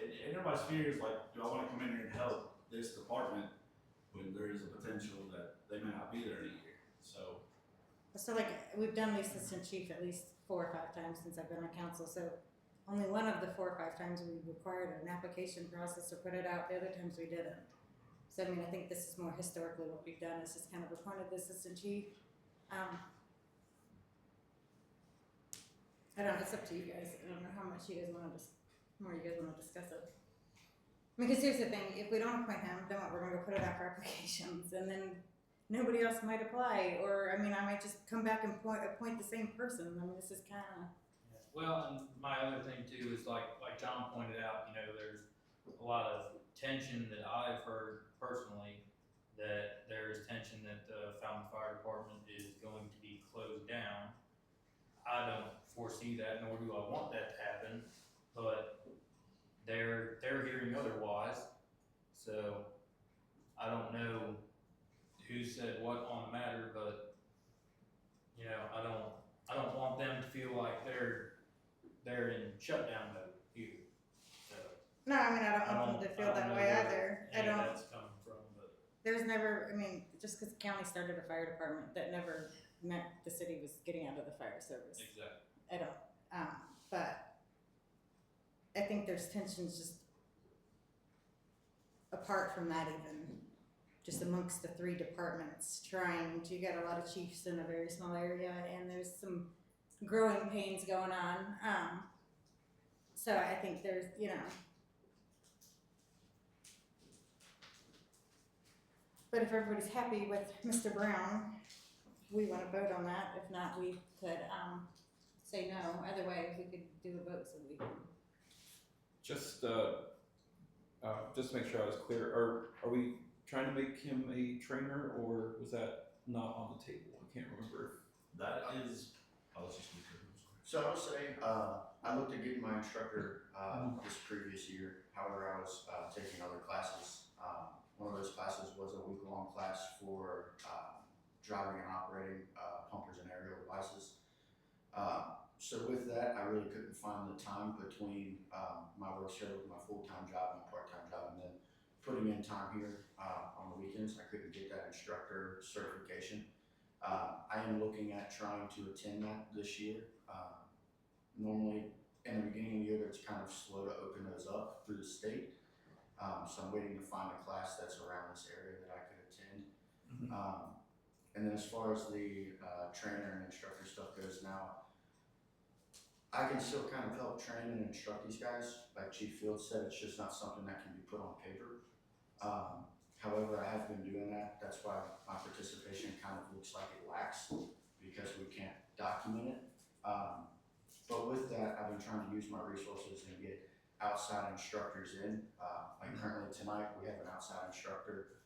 S8: And everybody's fear is like, do I want to come in here and help this department when there is a potential that they may not be there in a year? So,
S3: So like, we've done the assistant chief at least 4 or 5 times since I've been on council, so only one of the 4 or 5 times we required an application process to put it out, the other times we didn't. So I mean, I think this is more historically what we've done, is just kind of appointed the assistant chief. I don't know, it's up to you guys, I don't know how much you guys wanna more you guys wanna discuss it. Because here's the thing, if we don't appoint him, then what, we're gonna go put it out for applications, and then nobody else might apply, or, I mean, I might just come back and appoint the same person. I mean, this is kinda.
S7: Well, and my other thing too is like John pointed out, there's a lot of tension that I've heard personally, that there is tension that the Falmouth Fire Department is going to be closed down. I don't foresee that, nor do I want that to happen, but they're hearing otherwise. So I don't know who said what on the matter, but I don't want them to feel like they're they're in shutdown mode here. So
S3: No, I mean, I don't want them to feel that
S7: know
S3: way
S7: where
S3: either. I
S7: any of
S3: don't,
S7: that's coming from, but
S3: there's never, I mean, just because the county started a fire department, that never meant the city was getting out of the fire service.
S7: exactly.
S3: I don't, but I think there's tensions just apart from that even, just amongst the three departments trying to, you got a lot of chiefs in a very small area and there's some growing pains going on. So I think there's, you know, but if everybody's happy with Mr. Brown, we wanna vote on that. If not, we could, say no. Either way, we could do a vote so we can.
S4: Just to make sure I was clear, are we trying to make him a trainer, or was that not on the table? I can't remember.
S8: That is, I'll let you speak.
S9: So I would say, I looked at getting my instructor, this previous year. However, I was, taking other classes. One of those classes was a week-long class for, driving and operating, pumpers and aerial devices. So with that, I really couldn't find the time between, my work schedule, my full-time job, my part-time job, and then putting in time here, on the weekends. I couldn't get that instructor certification. I am looking at trying to attend that this year. Normally, in the beginning of the year, it's kind of slow to open those up through the state. So I'm waiting to find a class that's around this area that I could attend. And then as far as the trainer and instructor stuff goes now, I can still kind of help train and instruct these guys. Like Chief Fields said, it's just not something that can be put on paper. However, I have been doing that. That's why my participation kind of looks like it lacks, because we can't document it. But with that, I've been trying to use my resources and get outside instructors in. Like currently tonight, we have an outside instructor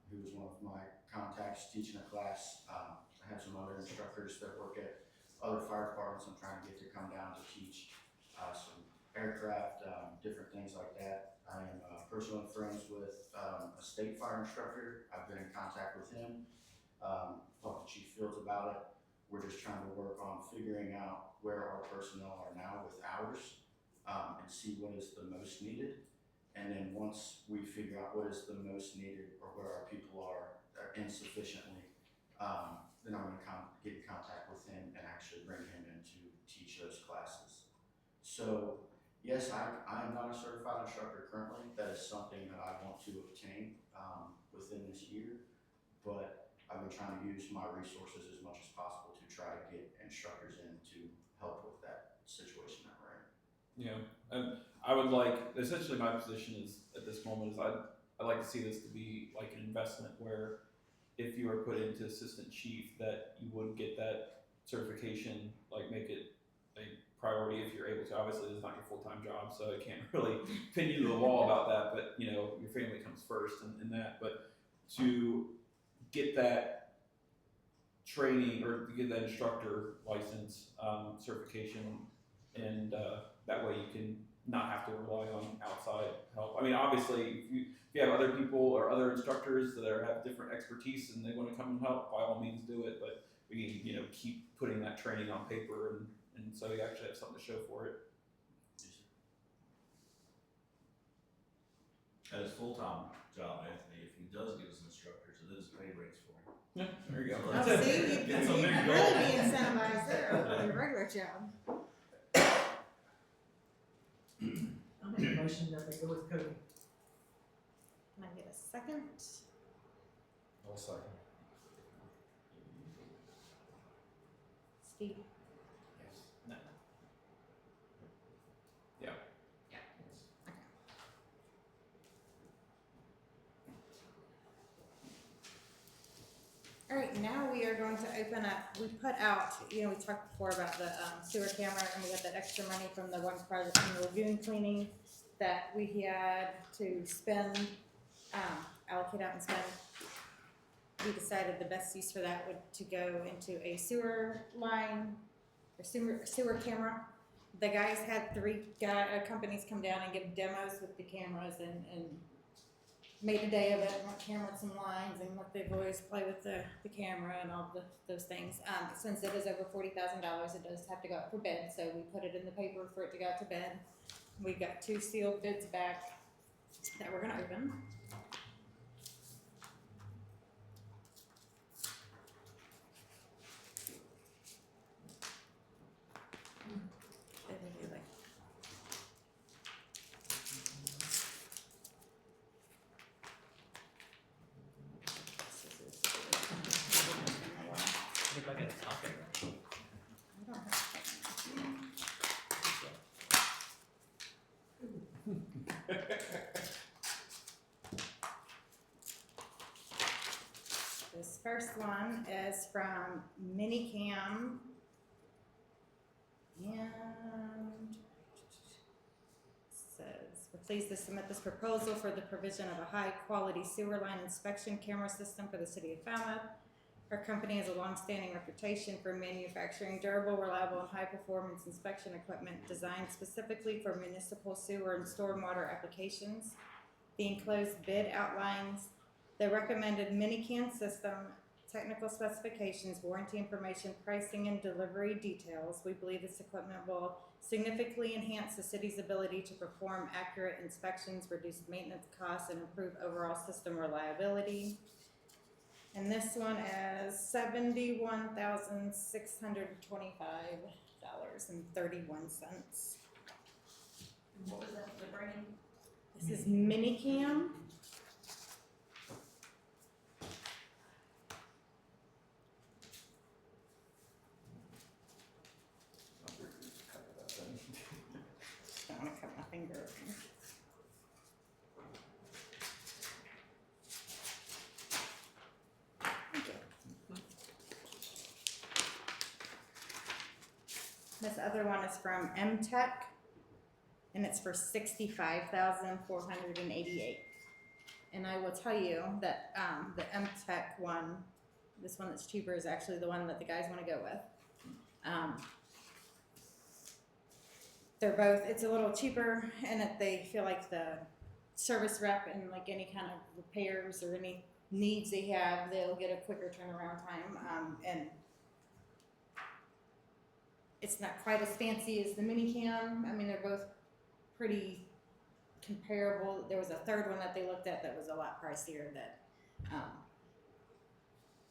S9: who is one of my contacts teaching a class. I have some other instructors that work at other fire departments I'm trying to get to come down to teach some aircraft, different things like that. I am personally friends with a state fire instructor. I've been in contact with him, talked to Chief Fields about it. We're just trying to work on figuring out where our personnel are now with hours, and see what is the most needed. And then once we figure out what is the most needed or where our people are insufficiently, then I'm gonna get in contact with him and actually bring him in to teach those classes. So yes, I am not a certified instructor currently. That is something that I want to obtain within this year, but I've been trying to use my resources as much as possible to try to get instructors in to help with that situation that we're in.
S4: Yeah, and I would like, essentially my position is, at this moment, is I'd like to see this to be like an investment where if you are put into assistant chief, that you would get that certification, like make it a priority if you're able to. Obviously, this is not your full-time job, so I can't really pin you to the wall about that, but you know, your family comes first in that. But to get that training or to get that instructor license certification, and that way you can not have to rely on outside help. I mean, obviously, if you have other people or other instructors that have different expertise and they want to come and help, by all means do it. But we need, you know, keep putting that training on paper, and so you actually have something to show for it.
S8: At his full-time job, Anthony, if he does get his instructors, it is pay rates for him.
S4: Yeah, there you go.
S3: Oh, see, you'd
S8: Get some big
S3: really
S8: goals.
S3: be incentivized there over your regular job.
S10: I'll make a motion that they go with Cody.
S3: Can I get a second?
S1: I'll second.
S3: Steve?
S1: Yes.
S4: No. Yeah.
S3: All right, now we are going to open up, we put out, you know, we talked before about the sewer camera, and we got that extra money from the one project from the lagoon cleaning that we had to spend, allocate out and spend. We decided the best use for that would to go into a sewer line, or sewer camera. The guys had three companies come down and give demos with the cameras, and made a day of it, went camera some lines and let the boys play with the camera and all those things. Since it is over $40,000, it does have to go out for bid, so we put it in the paper for it to go out to bid. We got 2 sealed bids back that we're gonna open.
S6: Anybody got a copy?
S3: I don't have. This first one is from Minicam. And says, we're pleased to submit this proposal for the provision of a high-quality sewer line inspection camera system for the city of Falmouth. Our company has a long-standing reputation for manufacturing durable, reliable, and high-performance inspection equipment designed specifically for municipal sewer and stormwater applications. The enclosed bid outlines the recommended Minicam system, technical specifications, warranty information, pricing, and delivery details. We believe this equipment will significantly enhance the city's ability to perform accurate inspections, reduce maintenance costs, and improve overall system reliability. And this one is $71,625.31.
S10: What was that, the brand?
S3: This is Minicam. Don't want to cut my finger open. This other one is from M-Tech, and it's for $65,488. And I will tell you that the M-Tech one, this one that's cheaper, is actually the one that the guys want to go with. They're both, it's a little cheaper, and they feel like the service rep and like any kind of repairs or any needs they have, they'll get a quicker turnaround time. And it's not quite as fancy as the Minicam. I mean, they're both pretty comparable. There was a third one that they looked at that was a lot pricier that,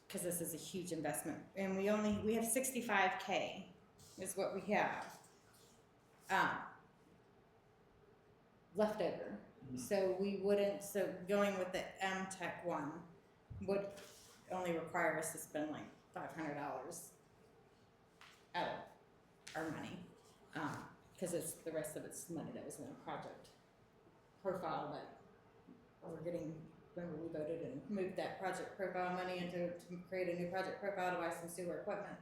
S3: cause this is a huge investment. And we have 65K is what we have, left over. So going with the M-Tech one would only require us to spend like $500 out of our money, because it's the rest of it's money that was in the project profile that we're getting. Remember, we voted and moved that project profile money to create a new project profile to buy some sewer equipment.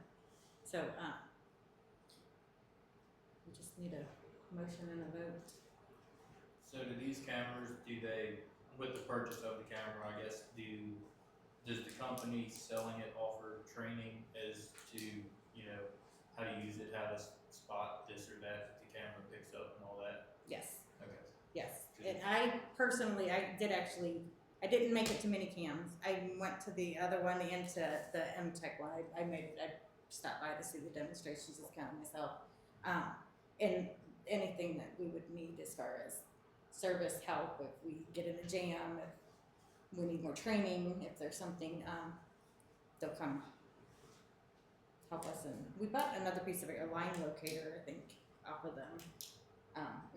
S3: So we just need a motion and a vote.
S7: So do these cameras, with the purchase of the camera, I guess, does the company selling it offer training as to, how to use it, how to spot this or that the camera picks up and all that?
S3: Yes.
S7: Okay.
S3: Yes, and I personally, I didn't make it to Minicams. I went to the other one and to the M-Tech one. I stopped by to see the demonstrations as kind of myself. And anything that we would need as far as service help, if we get in a jam, if we need more training, if there's something, they'll come help us. And we bought another piece of a line locator, I think, off of them,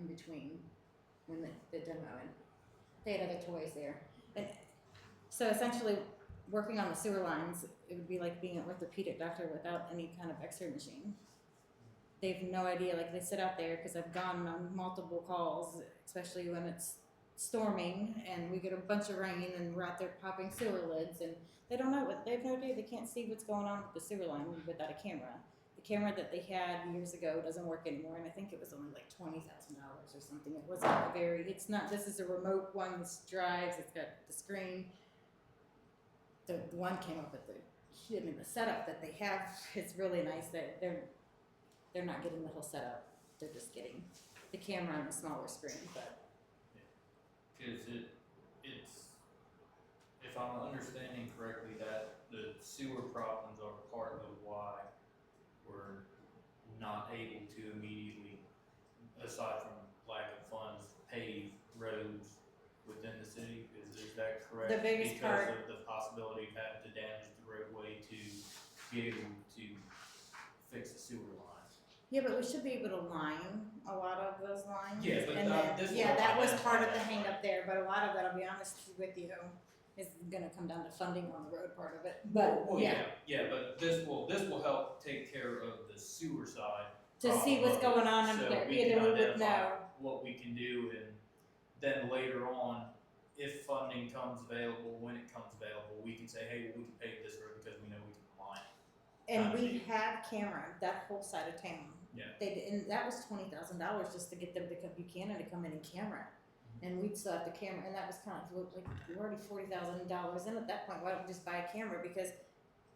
S3: in between when the demo, and they had other toys there. And so essentially, working on the sewer lines, it would be like being an orthopedic doctor without any kind of X-ray machine. They have no idea, like they sit out there, because I've gone on multiple calls, especially when it's storming and we get a bunch of rain and we're out there popping sewer lids, and they have no idea, they can't see what's going on with the sewer line without a camera. The camera that they had years ago doesn't work anymore, and I think it was only like $20,000 or something. It wasn't this is a remote one, this drives, it's got the screen. The one came up with the setup that they have is really nice. They're not getting the whole setup, they're just getting the camera on a smaller screen, but.
S7: Cause if I'm understanding correctly, that the sewer problems are part of why we're not able to immediately, aside from lack of funds, pave roads within the city, is that correct?
S3: The biggest part-
S7: Because of the possibility of having to damage the roadway to be able to fix the sewer lines.
S3: Yeah, but we should be able to line a lot of those lines.
S7: Yeah, but
S3: and
S7: this
S3: yeah,
S7: will
S3: that was
S7: identify
S3: part of the
S7: that,
S3: hang
S7: right?
S3: up there, but a lot of it, I'll be honest with you, is gonna come down to funding on the road part of it, but
S7: Well,
S3: yeah.
S7: but this will help take care of the sewer side.
S3: To see what's
S7: problem of it,
S3: going on under
S7: so
S3: there,
S7: we
S3: yeah,
S7: can
S3: then we would
S7: identify
S3: know.
S7: what we can do, and then later on, if funding comes available, when it comes available, we can say, hey, well, we can pave this road because we know we can line it.
S3: And we have camera that whole side of town.
S7: Yeah.
S3: They did, and that was $20,000 just to get them to come, Buchanan to come in and camera it. And we'd still have the camera, and that was kind of like we're already $40,000 in at that point. Why don't we just buy a camera? Because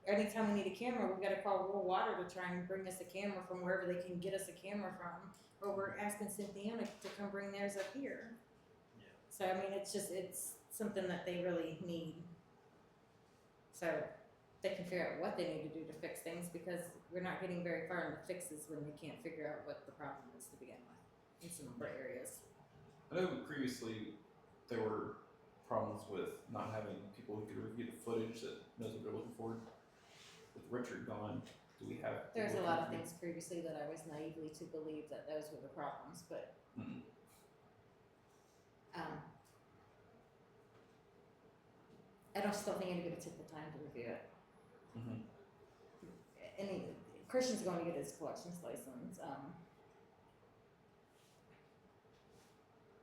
S3: anytime we need a camera, we've got to call Rural Water to try and bring us a camera from wherever they can get us a camera from, or we're asking Cynthia to come bring theirs up here.
S7: Yeah.
S3: So I mean, it's something that they really need. So they can figure out what they need to do to fix things, because we're not getting very far in the fixes when they can't figure out what the problem is to begin with in some of our areas.
S4: I know previously there were problems with not having people who could review the footage that knows what they're looking for. With Richard gone, do we have?
S3: There's a
S4: people
S3: lot
S4: who
S3: of
S4: can-
S3: things previously that I was naively to believe that those were the problems, but
S4: Mhm.
S3: I don't still think anybody took the time to review it.
S4: Mhm.
S3: Christian's going to get his collections license,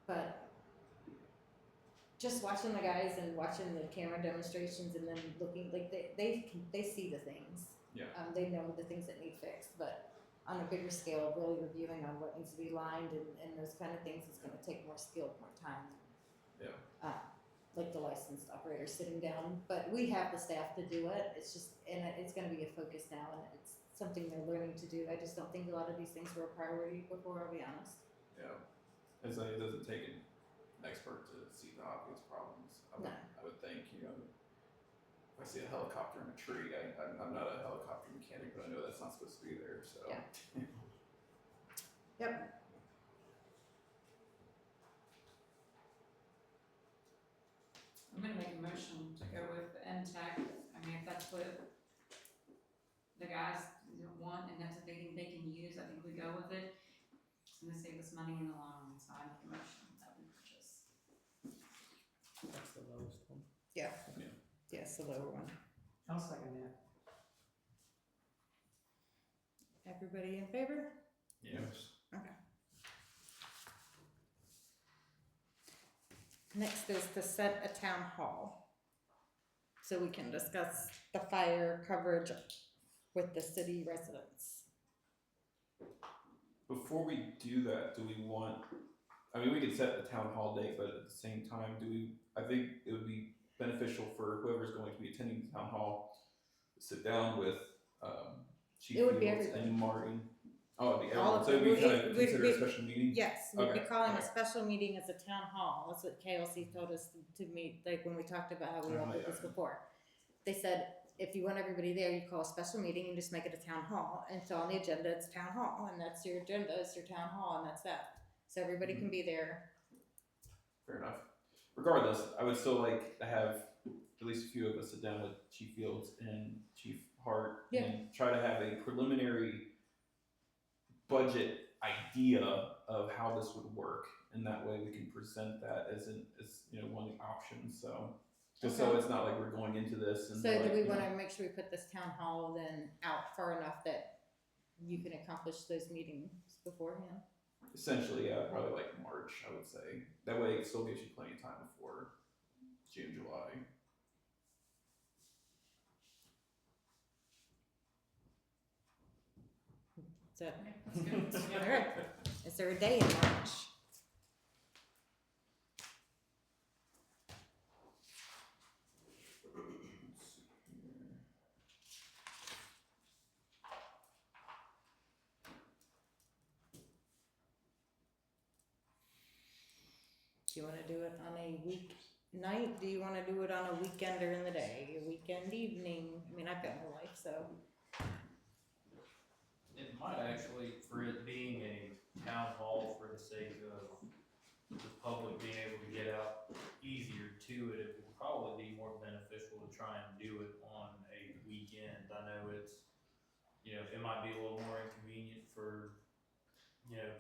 S3: but just watching the guys and watching the camera demonstrations and then looking, like they see the things.
S4: Yeah.
S3: They know the things that need fixed, but on a bigger scale, really reviewing on what needs to be lined and those kind of things is going to take more skill, more time.
S4: Yeah.
S3: Like the licensed operator sitting down, but we have the staff to do it. It's just, and it's going to be a focus now, and it's something they're learning to do. I just don't think a lot of these things were a priority before, I'll be honest.
S4: Yeah. As it doesn't take an expert to see the obvious problems. I would think, if I see a helicopter in a tree, I'm not a helicopter mechanic, but I know that's not supposed to be there, so.
S3: Yeah. Yep.
S2: I'm gonna make a motion to go with NTAC. I mean, if that's what the guys want and that's what they can use, I think we go with it. It's gonna save us money in the long run, so I make a motion that we purchase.
S6: That's the lowest one.
S3: Yeah.
S4: Yeah.
S3: Yes, the lower one.
S10: I'll second that.
S3: Everybody in favor?
S4: Yes.
S3: Next is to set a town hall. So we can discuss the fire coverage with the city residents.
S4: Before we do that, do we want, we could set the town hall date, but at the same time, I think it would be beneficial for whoever's going to be attending the town hall to sit down with, Chief
S3: It would be
S4: Fields
S3: everybody.
S4: and Marty. Oh, it'd be
S3: All
S4: everyone,
S3: of
S4: so it'd be
S3: them.
S4: kind
S3: It
S4: of
S3: would
S4: considered
S3: be-
S4: a special meeting?
S3: Yes, we'd be
S4: Okay,
S3: calling a
S4: okay.
S3: special meeting as a town hall. That's what KLC told us to meet, like when we talked about how we all did this
S4: Yeah.
S3: before. They said, if you want everybody there, you call a special meeting and just make it a town hall. And so on the agenda, it's town hall, and that's your agenda, it's your town hall, and that's that. So everybody can be there.
S4: Fair enough. Regardless, I would still like to have at least a few of us sit down with Chief Fields and Chief Hart
S3: Yeah.
S4: and try to have a preliminary budget idea of how this would work, and that way we can present that as one of the options. So just so
S3: Okay.
S4: it's not like we're going into this and
S3: So
S4: like,
S3: do we
S4: you know,
S3: wanna make sure we put this town hall then out far enough that you can accomplish those meetings beforehand?
S4: essentially, yeah, probably like March, I would say. That way it still gives you plenty of time before June, July.
S3: So,
S2: That's good. Yeah.
S3: alright, is there a day in March?
S4: Let's see here.
S3: Do you wanna do it on a night? Do you wanna do it on a weekend or in the day, a weekend evening? I mean, I've got no life, so.
S7: It might actually, for it being a town hall for the sake of the public being able to get out easier to it, it would probably be more beneficial to try and do it on a weekend. I know it's, it might be a little more inconvenient for,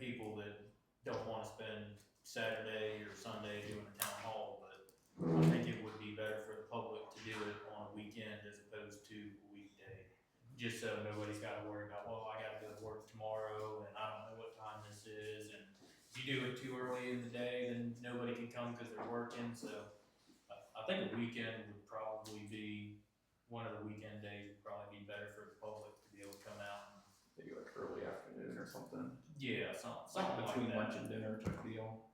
S7: people that don't wanna spend Saturday or Sunday doing a town hall, but I think it would be better for the public to do it on a weekend as opposed to a weekday. Just so nobody's gotta worry about, well, I gotta go to work tomorrow and I don't know what time this is, and if you do it too early in the day, then nobody can come because they're working, so I think a weekend would probably be, one of the weekend days would probably be better for the public to be able to come out and,
S4: Maybe like early afternoon or something.
S7: yeah, something like
S4: Between
S7: that.
S4: lunch and dinner type deal.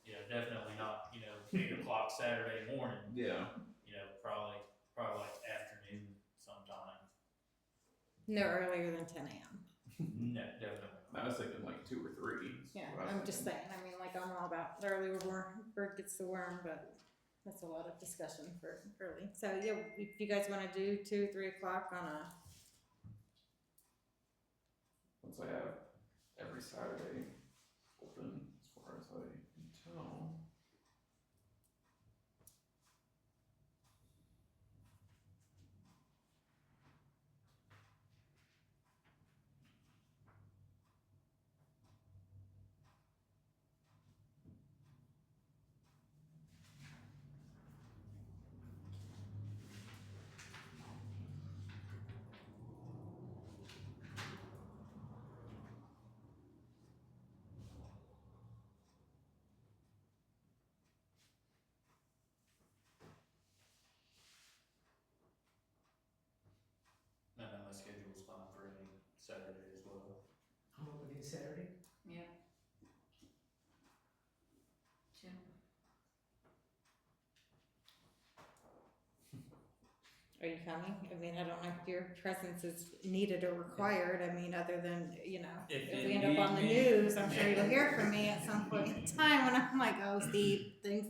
S7: Yeah, definitely not, 8 o'clock Saturday morning,
S4: Yeah.
S7: probably like afternoon sometime.
S3: No earlier than 10 a.m.
S7: No, definitely not.
S4: I was thinking like 2 or 3.
S3: Yeah,
S4: What I was
S3: I'm just
S4: thinking.
S3: saying, I mean, like, I'm all about the early bird gets the worm, but that's a lot of discussion for early. So, yeah, if you guys wanna do 2, 3 o'clock on a,
S4: Once I have every Saturday open, as far as I can tell.
S7: And then my schedule's fine for any Saturday as well.
S10: I'm open any Saturday.
S2: Yeah. Jim?
S3: are you coming? I mean, I don't know if your presence is needed or required, I mean, other than,
S6: If
S3: if
S6: you
S3: we end up on the
S6: need me.
S3: news, I'm sure you'll hear from me at some point in time when I'm like, oh, Steve, things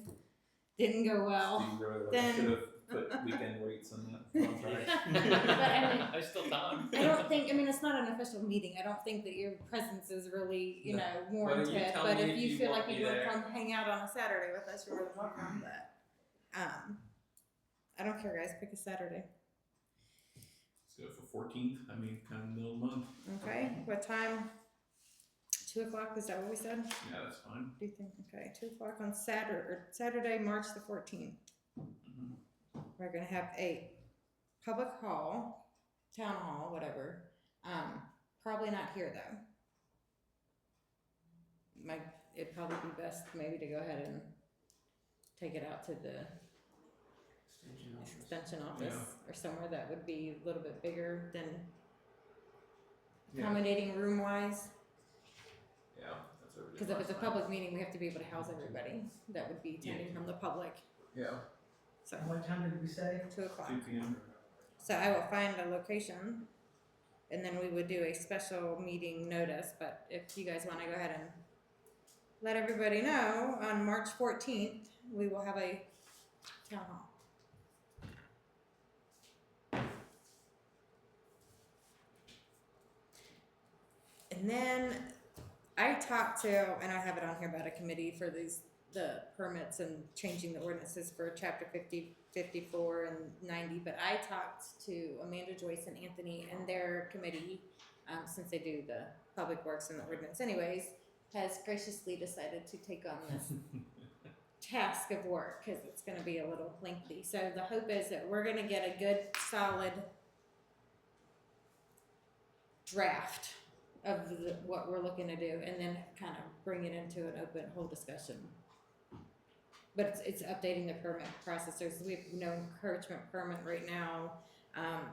S3: didn't go well.
S4: Steve really like,
S3: then-
S4: should have put weekend rates on that contract.
S3: But I mean,
S6: There's still time.
S3: I don't think, I mean, it's not an official meeting, I don't think that your presence is really,
S6: No.
S3: warranted,
S6: you tell
S3: but
S6: me
S3: if
S6: if
S3: you
S6: you
S3: feel
S6: want
S3: like
S6: me
S3: you wanna
S6: there.
S3: come hang out on a Saturday with us, you're more than welcome, but, I don't care, guys, pick a Saturday.
S4: Let's go for 14th. I mean, kind of middle of the month.
S3: Okay, what time? 2 o'clock, is that what we said?
S4: Yeah, that's fine.
S3: Do you think, okay, 2 o'clock on Saturday, March the 14th.
S4: Mm-hmm.
S3: We're gonna have a public hall, town hall, whatever, probably not here though. It'd probably be best maybe to go ahead and take it out to the extension office or somewhere that would be a little bit bigger than accommodating room wise.
S4: Yeah, that's what we did
S3: Cause if it's a
S4: last time.
S3: public meeting, we have to be able to house everybody that would be attending from the public,
S4: Yeah,
S3: so
S10: What time did we say?
S3: 2 o'clock.
S4: 2 p.m.
S3: So I will find a location and then we would do a special meeting notice, but if you guys wanna go ahead and let everybody know, on March 14th, we will have a town hall. And then I talked to, and I have it on here about a committee for the permits and changing the ordinances for chapter 50, 54 and 90, but I talked to Amanda, Joyce, and Anthony and their committee, since they do the public works and the ordinance anyways, has graciously decided to take on this task of work, cause it's gonna be a little lengthy. So the hope is that we're gonna get a good, solid draft of what we're looking to do, and then kind of bring it into an open whole discussion. But it's updating the permit processors. We have no encouragement permit right now.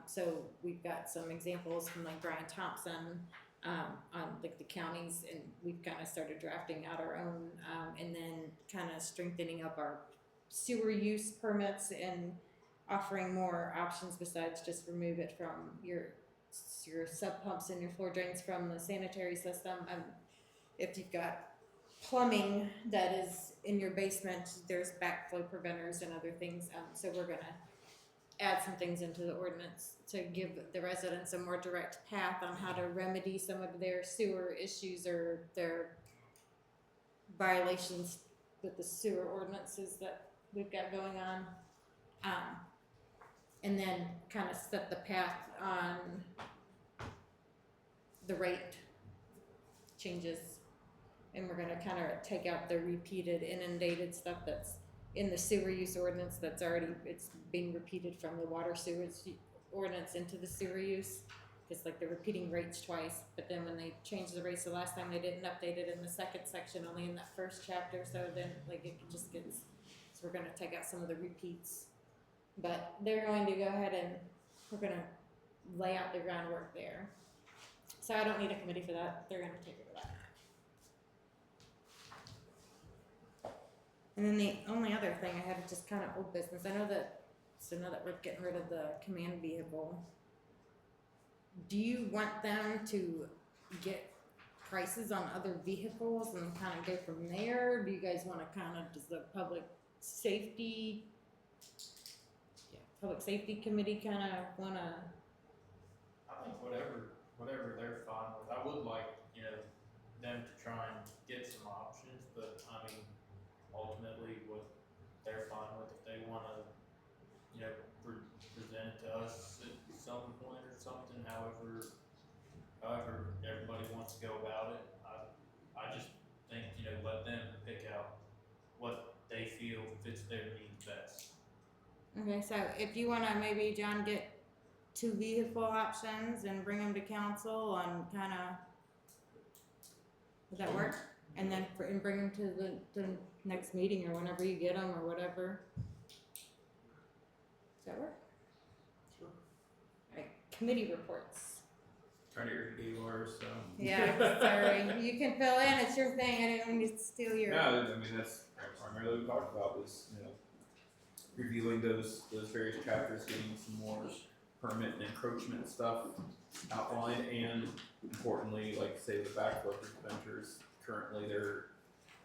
S3: So we've got some examples from like Brian Thompson, on like the counties, and we've kind of started drafting out our own, and then kind of strengthening up our sewer use permits and offering more options besides just remove it from your sub pumps and your floor drains from the sanitary system. If you've got plumbing that is in your basement, there's backflow preventers and other things, so we're gonna add some things into the ordinance to give the residents a more direct path on how to remedy some of their sewer issues or their violations with the sewer ordinances that we've got going on. And then kind of set the path on the rate changes. And we're gonna kind of take out the repeated inundated stuff that's in the sewer use ordinance that's already, it's being repeated from the water sewage ordinance into the sewer use. It's like they're repeating rates twice, but then when they changed the rates the last time, they didn't update it in the second section, only in that first chapter, so then like it just gets, so we're gonna take out some of the repeats. But they're going to go ahead and we're gonna lay out the groundwork there. So I don't need a committee for that, they're gonna take care of that. And then the only other thing I had is just kind of old business. I know that, so now that we're getting rid of the command vehicle, do you want them to get prices on other vehicles and kind of go from there? Do you guys want to kind of, does the public safety committee kind of want to?
S7: I think whatever they're fine with. I would like, them to try and get some options, but I mean, ultimately what they're fine with, if they wanna, present it to us at some point or something, however everybody wants to go about it. I just think, let them pick out what they feel fits their needs best.
S3: Okay, so if you want to maybe, John, get 2 vehicle options and bring them to council and kind of, would that work? And then and bring them to the next meeting or whenever you get them or whatever. Does that work?
S4: Sure.
S3: Alright, committee reports.
S4: Trying to get yours, so.
S3: Yeah, sorry, you can fill in, it's your thing, I didn't mean to steal your.
S4: No, I mean, that's primarily what we talked about was, reviewing those various chapters, getting some more permit and encroachment stuff outlined, and importantly, like say the backflow preventers, currently they're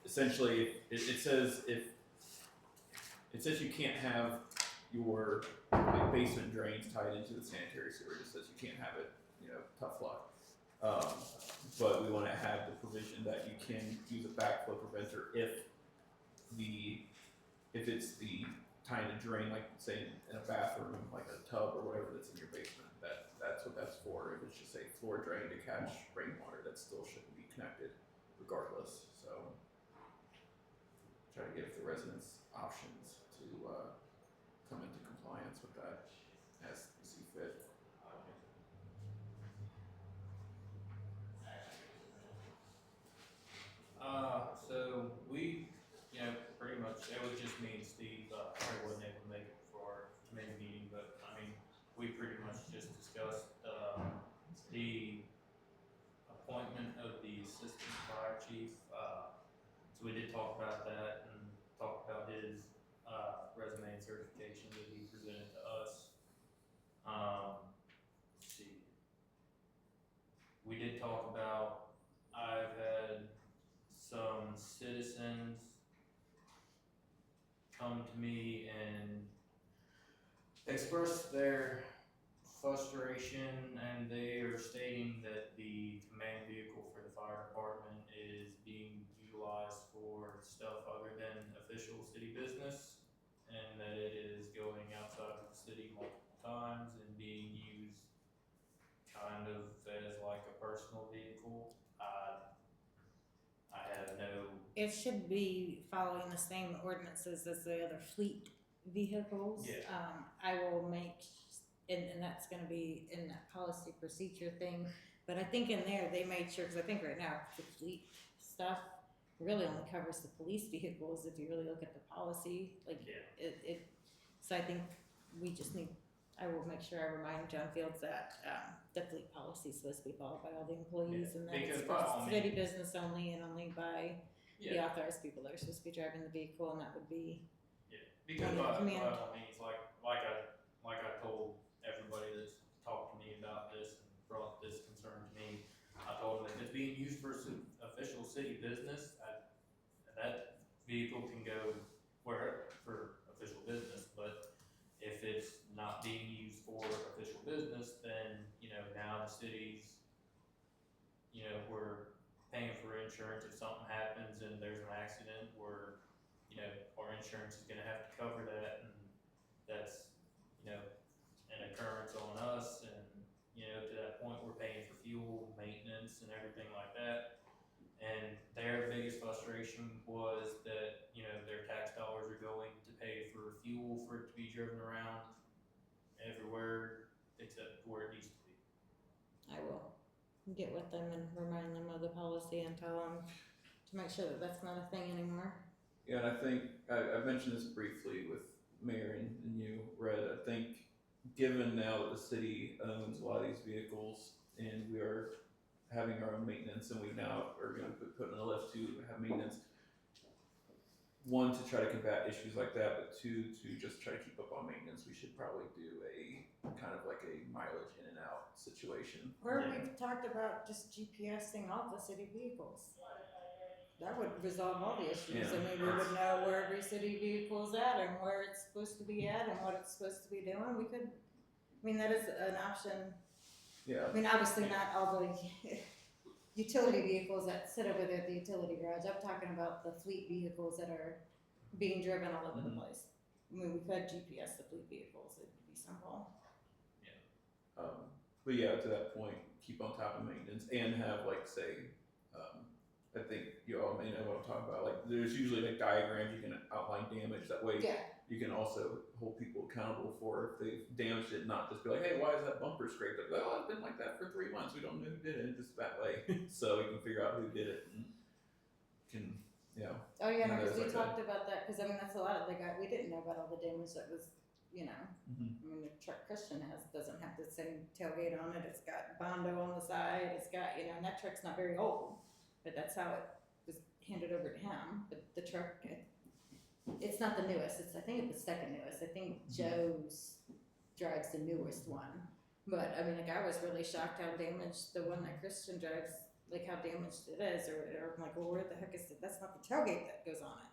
S4: essentially, it says you can't have your like basement drains tied into the sanitary sewer. It just says you can't have it, tough luck. But we want to have the provision that you can use a backflow preventer if it's the kind of drain, like say in a bathroom, like a tub or whatever that's in your basement. That's what that's for. If it's just a floor drain to catch rainwater, that still shouldn't be connected regardless. So try to give the residents options to come into compliance with that as you see fit.
S7: So we, pretty much, it was just me and Steve, I wasn't able to make it for our committee meeting, but I mean, we pretty much just discussed, the appointment of the assistant fire chief. So we did talk about that and talk about his, resume and certification that he presented to us. Let's see. We did talk about, I've had some citizens come to me and express their frustration, and they are stating that the command vehicle for the fire department is being utilized for stuff other than official city business, and that it is going outside of the city multiple times and being used kind of as like a personal vehicle. I have no.
S3: It should be following the same ordinances as the other fleet vehicles.
S7: Yeah.
S3: I will make, and that's gonna be in that policy procedure thing, but I think in there, they made sure, cause I think right now, the fleet stuff really only covers the police vehicles, if you really look at the policy, like,
S7: Yeah.
S3: So I think we just need, I will make sure I remind John Fields that, the fleet policy is supposed to be followed by all the employees,
S7: Yeah,
S3: and that it's
S7: because by all
S3: for city
S7: means-
S3: business only, and only by the
S7: Yeah,
S3: authorized people that are supposed to be driving the vehicle, and that would be,
S7: because
S3: Under
S7: by
S3: command.
S7: all means, like I told everybody that's talked to me about this and brought this concern to me, I told them if it's being used for official city business, vehicle can go wherever for official business, but if it's not being used for official business, then, now the city's, we're paying for insurance if something happens and there's an accident, our insurance is gonna have to cover that, and that's, an occurrence on us, and, to that point, we're paying for fuel, maintenance, and everything like that. And their biggest frustration was that, their tax dollars are going to pay for fuel for it to be driven around everywhere except where it needs to be.
S3: I will get with them and remind them of the policy and tell them to make sure that that's not a thing anymore.
S4: Yeah, and I think I mentioned this briefly with Mayor and you, Red. I think given now that the city owns a lot of these vehicles and we are having our own maintenance, and we now are going to put in a lift to have maintenance. One, to try to combat issues like that, but two, to just try to keep up on maintenance. We should probably do a kind of like a mileage in and out situation.
S3: Or we've talked about just GPSing all the city vehicles. That would resolve all the issues.
S4: Yeah.
S3: I mean, we would know where every city vehicle is at and where it's supposed to be at and what it's supposed to be doing. That is an option.
S4: Yeah.
S3: I mean, obviously not all the utility vehicles that sit over there at the utility garage. I'm talking about the fleet vehicles that are being driven all over the place. I mean, we could GPS the fleet vehicles. It would be simple.
S4: But yeah, to that point, keep on top of maintenance and have I think you all may know what I'm talking about. Like, there's usually diagrams you can outline damage. That way,
S3: Yeah.
S4: you can also hold people accountable for if they've damaged it. Not just be like, hey, why is that bumper scraped? Like, well, it's been like that for 3 months. We don't know who did it. Just that way, so you can figure out who did it and can,
S3: Oh yeah,
S4: And
S3: because we
S4: there's
S3: talked about that. Because that's a lot of we didn't know about all the damage that was, the truck Christian doesn't have the same tailgate on it. It's got Bondo on the side. It's got, and that truck's not very old, but that's how it was handed over to him. But the truck, it's not the newest. I think it's the second newest. I think Joe's drives the newest one. But I was really shocked how damaged the one that Christian drives, how damaged it is, or I'm like, well, where the heck is it? That's not the tailgate that goes on it.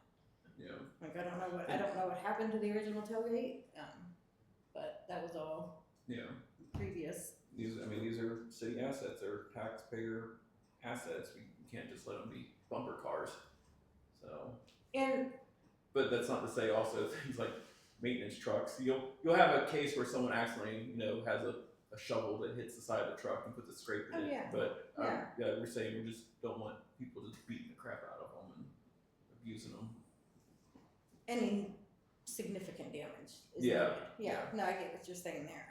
S4: Yeah.
S3: I don't know what happened to the original tailgate, but that was all previous.
S4: These are city assets. They're taxpayer assets. We can't just let them be bumper cars. So.
S3: And
S4: But that's not to say also things like maintenance trucks. You'll have a case where someone accidentally has a shovel that hits the side of the truck and puts a scrape in it.
S3: yeah.
S4: But we're saying we just don't want people just beating the crap out of them and abusing them.
S3: any significant damage is
S4: Yeah.
S3: needed. Yeah, no, I get what you're saying there.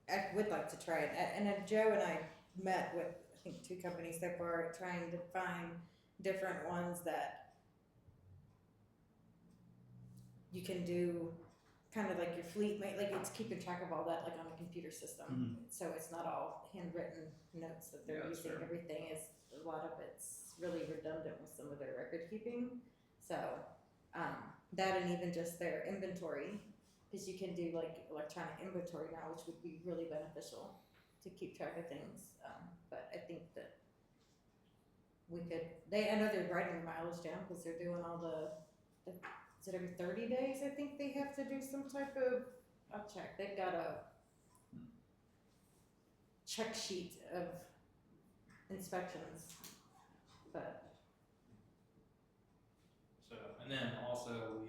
S3: I would like to try it, and then Joe and I met with, I think, 2 companies so far, trying to find different ones that you can do kind of like your fleet, it's keeping track of all that on a computer system. So it's not all handwritten notes that they're
S4: Yeah, that's
S3: using.
S4: fair.
S3: Everything is, a lot of it's really redundant with some of their record keeping. So that, and even just their inventory, because you can do electronic inventory now, which would be really beneficial to keep track of things. But I think that we could, I know they're writing the mileage down because they're doing all is it every 30 days? I think they have to do some type of, I'll check. They've got a check sheet of inspections, but.
S7: So, and then also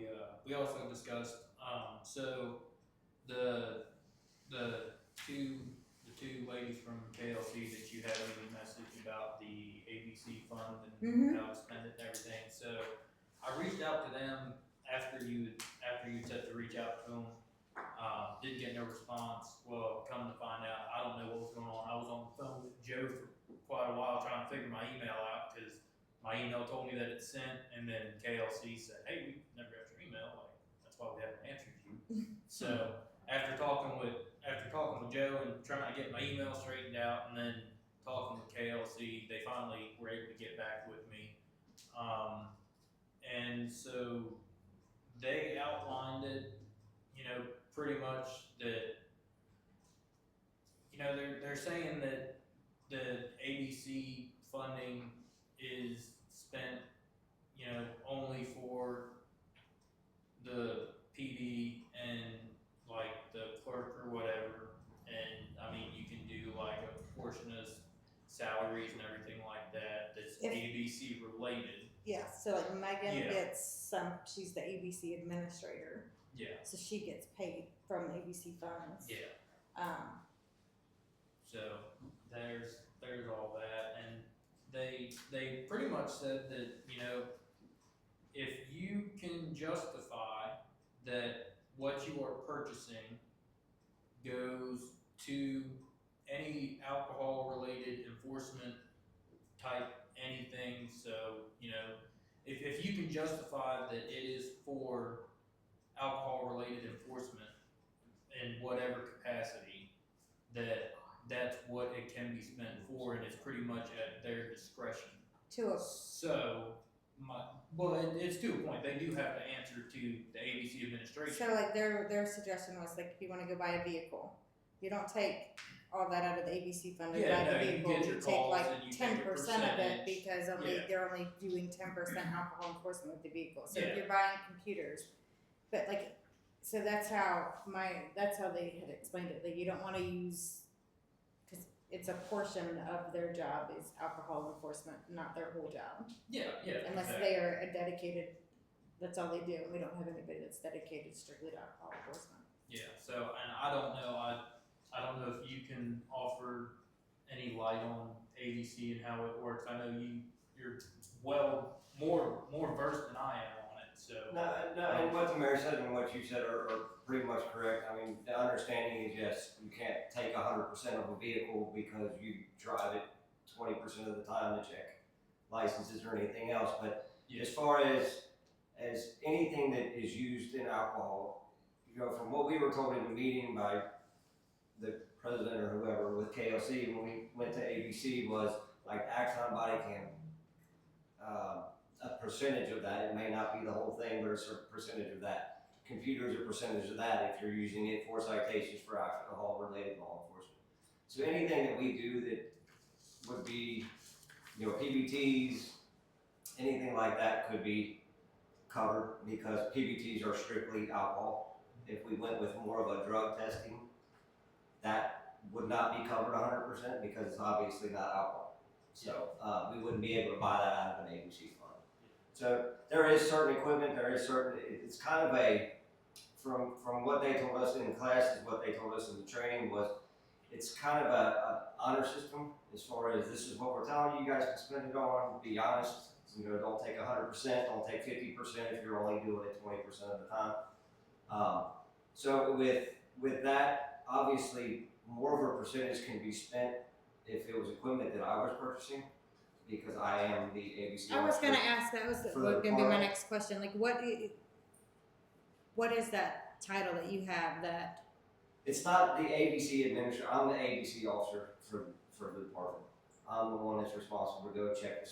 S7: we also discussed, so the two ladies from KLC that you had me message about the ABC fund and how to spend it and everything. So I reached out to them after you said to reach out to them. Didn't get no response. Well, come to find out, I don't know what was going on. I was on the phone with Joe for quite a while trying to figure my email out, because my email told me that it's sent, and then KLC said, hey, we never got your email. That's why we haven't answered you. So after talking with Joe and trying to get my email straightened out, and then talking with KLC, they finally were able to get back with me. And so they outlined it, pretty much that, they're saying that the ABC funding is spent you know, only for the PD and like the clerk or whatever. And I mean, you can do like a portion of salaries and everything like that that's
S3: If-
S7: ABC related.
S3: Yeah, so like Megan
S7: Yeah.
S3: gets she's the ABC administrator,
S7: Yeah,
S3: so she gets paid from ABC funds.
S7: yeah.
S3: Um,
S7: So there's all that, and they pretty much said that, you know, if you can justify that what you are purchasing goes to any alcohol related enforcement type anything, so, you know, if you can justify that it is for alcohol related enforcement in whatever capacity, that's what it can be spent for, and it's pretty much at their discretion. So, it's to a point, they do have to answer to the ABC administration.
S3: so like their suggestion was like if you wanna go buy a vehicle, you don't take all that out of the ABC fund and
S7: Yeah,
S3: buy the
S7: no, you
S3: vehicle,
S7: get
S3: you
S7: your
S3: take
S7: calls
S3: like
S7: and you take
S3: 10%
S7: your
S3: of it
S7: percentage.
S3: because
S7: Yeah.
S3: they're only doing 10% alcohol enforcement with the vehicle. So
S7: Yeah.
S3: if you're buying computers, but like, so that's how they had explained it, that you don't wanna use, cause it's a portion of their job is alcohol enforcement, not their whole job.
S7: Yeah,
S3: Unless
S7: exactly.
S3: they are a dedicated, that's all they do, and we don't have anybody that's dedicated strictly to alcohol enforcement.
S7: Yeah, so, and I don't know, I don't know if you can offer any light on ABC and how it works. I know you're well more versed than I am on it, so.
S11: No, and what the mayor said and what you said are pretty much correct. I mean, the understanding is yes, you can't take 100% of a vehicle because you drive it 20% of the time to check licenses or anything else. But
S7: Yeah.
S11: as far as anything that is used in alcohol, you know, from what we were told in the meeting by the president or whoever with KLC when we went to ABC was like Axon body cam. A percentage of that, it may not be the whole thing, but a certain percentage of that. Computers are a percentage of that if you're using it for citations for alcohol related law enforcement. So anything that we do that would be, you know, PBTs, anything like that could be covered because PBTs are strictly alcohol. If we went with more of a drug testing, that would not be covered 100% because it's obviously not alcohol. So we wouldn't be able to buy that out of an ABC fund. So there is certain equipment, it's kind of from what they told us in class is what they told us in the training was, it's kind of an honor system as far as this is what we're telling you, you guys can spend it on, be honest, you know, don't take 100%, don't take 50% if you're only doing it 20% of the time. So with that, obviously more of a percentage can be spent if it was equipment that I was purchasing, because I am the ABC.
S3: I was gonna ask, that was
S11: for the
S3: gonna be my
S11: department.
S3: next question, like what is that title that you have that,
S11: It's not the ABC administrator, I'm the ABC officer for the department. I'm the one that's responsible to go check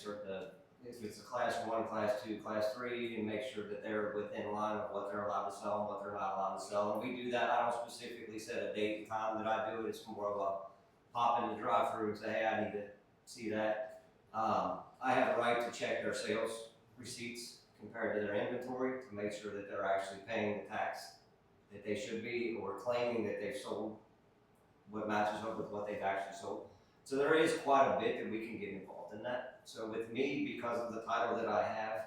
S11: if it's a class 1, class 2, class 3, and make sure that they're within line of what they're allowed to sell and what they're not allowed to sell. And we do that, I don't specifically set a date and time that I do it, it's more of a pop in the drive-through and say, hey, I need to see that. I have a right to check their sales receipts compared to their inventory to make sure that they're actually paying the tax that they should be or claiming that they've sold what matches up with what they've actually sold. So there is quite a bit that we can get involved in that. So with me, because of the title that I have,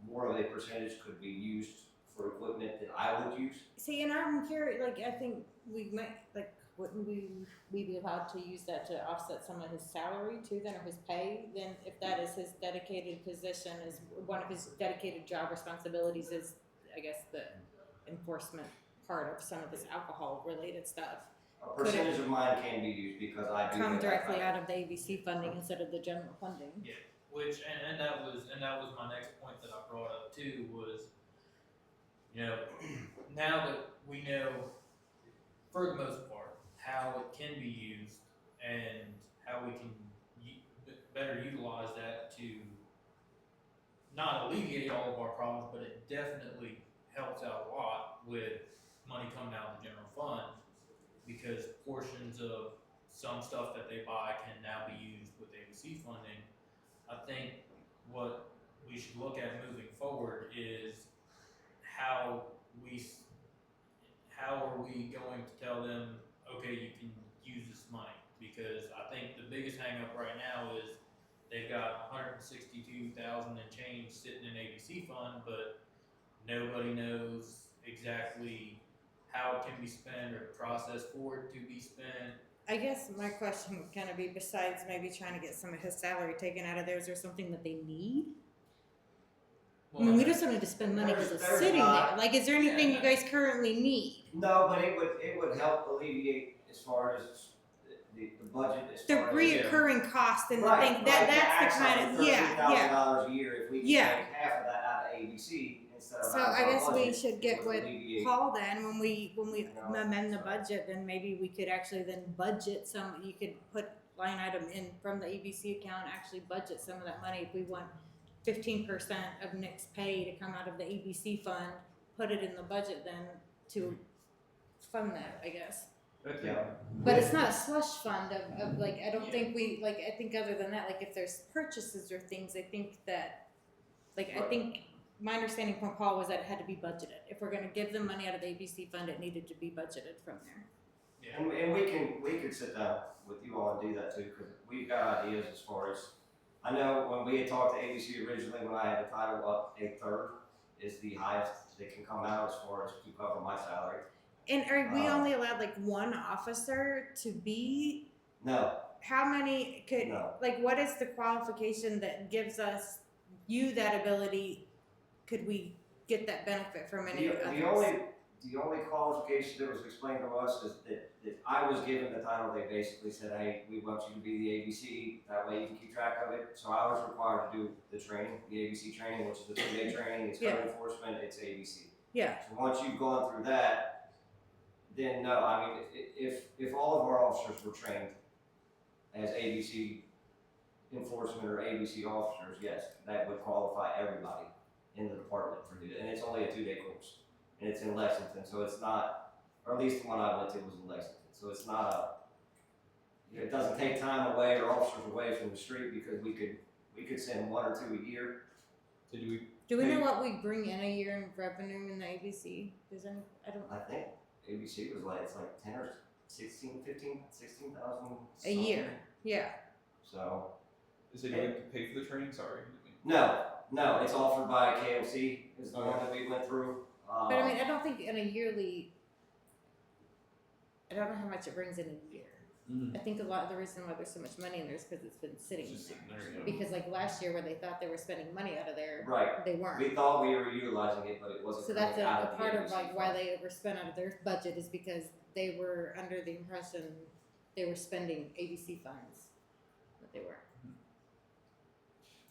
S11: more of a percentage could be used for equipment that I would use.
S3: see, and I'm curious, like, I think we might, like, wouldn't we be allowed to use that to offset some of his salary too then, or his pay, then if that is his dedicated position, is one of his dedicated job responsibilities is, I guess, the enforcement part of some of this alcohol related stuff.
S11: A percentage of mine can be used because I do.
S3: Come
S11: have
S3: directly
S11: that.
S3: out of the ABC funding instead of the general funding.
S7: Yeah, which, and that was my next point that I brought up too, was, you know, now that we know, for the most part, how it can be used and how we can better utilize that to not alleviate all of our problems, but it definitely helps out a lot with money coming out of the general fund, because portions of some stuff that they buy can now be used with ABC funding. I think what we should look at moving forward is how are we going to tell them, okay, you can use this money? Because I think the biggest hangup right now is they've got 162,000 and change sitting in ABC fund, but nobody knows exactly how it can be spent or the process for it to be spent.
S3: I guess my question would kind of be, besides maybe trying to get some of his salary taken out of there, is there something that they need? I mean, we just wanted to spend money because it's
S11: There's
S3: sitting
S11: not.
S3: there. Like, is there anything you guys currently need?
S11: No, but it would help alleviate as far as the budget, as
S3: The
S11: far as.
S3: reoccurring cost and the
S11: Right,
S3: thing, that's the kind of, yeah, yeah.
S11: $13,000 a year, if we can
S3: Yeah.
S11: take half of that out of ABC instead of.
S3: So
S11: out of
S3: I
S11: our
S3: guess we
S11: budget,
S3: should
S11: it
S3: get
S11: would
S3: with
S11: alleviate.
S3: Paul then, when we
S11: No,
S3: amend the
S11: so-
S3: budget, then maybe we could actually then budget some, you could put line item in from the ABC account, actually budget some of that money if we want 15% of Nick's pay to come out of the ABC fund, put it in the budget then to fund that, I guess.
S11: Yeah.
S3: But it's not a slush fund of like, I don't think we, like, I think other than that, like if there's purchases or things, I think that, like, I think my understanding from Paul was that it had to be budgeted. If we're gonna give them money out of the ABC fund, it needed to be budgeted from there.
S7: Yeah.
S11: And we could sit down with you all and do that too, because we've got ideas as far as, I know when we had talked to ABC originally, when I had the title up, a third is the highest that can come out as far as to cover my salary.
S3: And are we only allowed like one officer to be,
S11: No,
S3: how many could,
S11: no.
S3: like, what is the qualification that gives us, you that ability, could we get that benefit from any others?
S11: The only qualification that was explained to us is that I was given the title. They basically said, hey, we want you to be the ABC, that way you can keep track of it. So I was required to do the training, the ABC training, which is the 2-day training, it's code enforcement, it's ABC.
S3: Yeah,
S11: So once you've gone through that, then no, I mean, if all of our officers were trained as ABC enforcement or ABC officers, yes, that would qualify everybody in the department for it. And it's only a 2-day course. And it's in Lexington, so it's not, or at least the one I went to was in Lexington. So it's not it doesn't take time away or officers away from the street, because we could send 1 or 2 a year.
S4: So
S3: do we know what we bring in a year in revenue in the ABC? Does any, I don't,
S11: I think ABC was like, it's like 10 or 16,000
S3: a year, yeah.
S11: So,
S4: is it going to pay for the training? Sorry.
S11: no, it's offered by KLC, is the one that we went through.
S3: But I mean, I don't think in a yearly, I don't know how much it brings in a year.
S4: Mm-hmm.
S3: I think a lot of the reason why there's so much money in there is because it's been sitting
S4: Just
S3: there.
S4: sitting there, yeah.
S3: Because like last year where they thought they were spending money out of there,
S11: Right.
S3: they weren't.
S11: We thought we were utilizing it, but it wasn't.
S3: So that's
S11: coming out
S3: a
S11: of the
S3: part of
S11: ABC
S3: like why
S11: fund.
S3: they overspent out of their budget, is because they were under the impression they were spending ABC funds, but they weren't.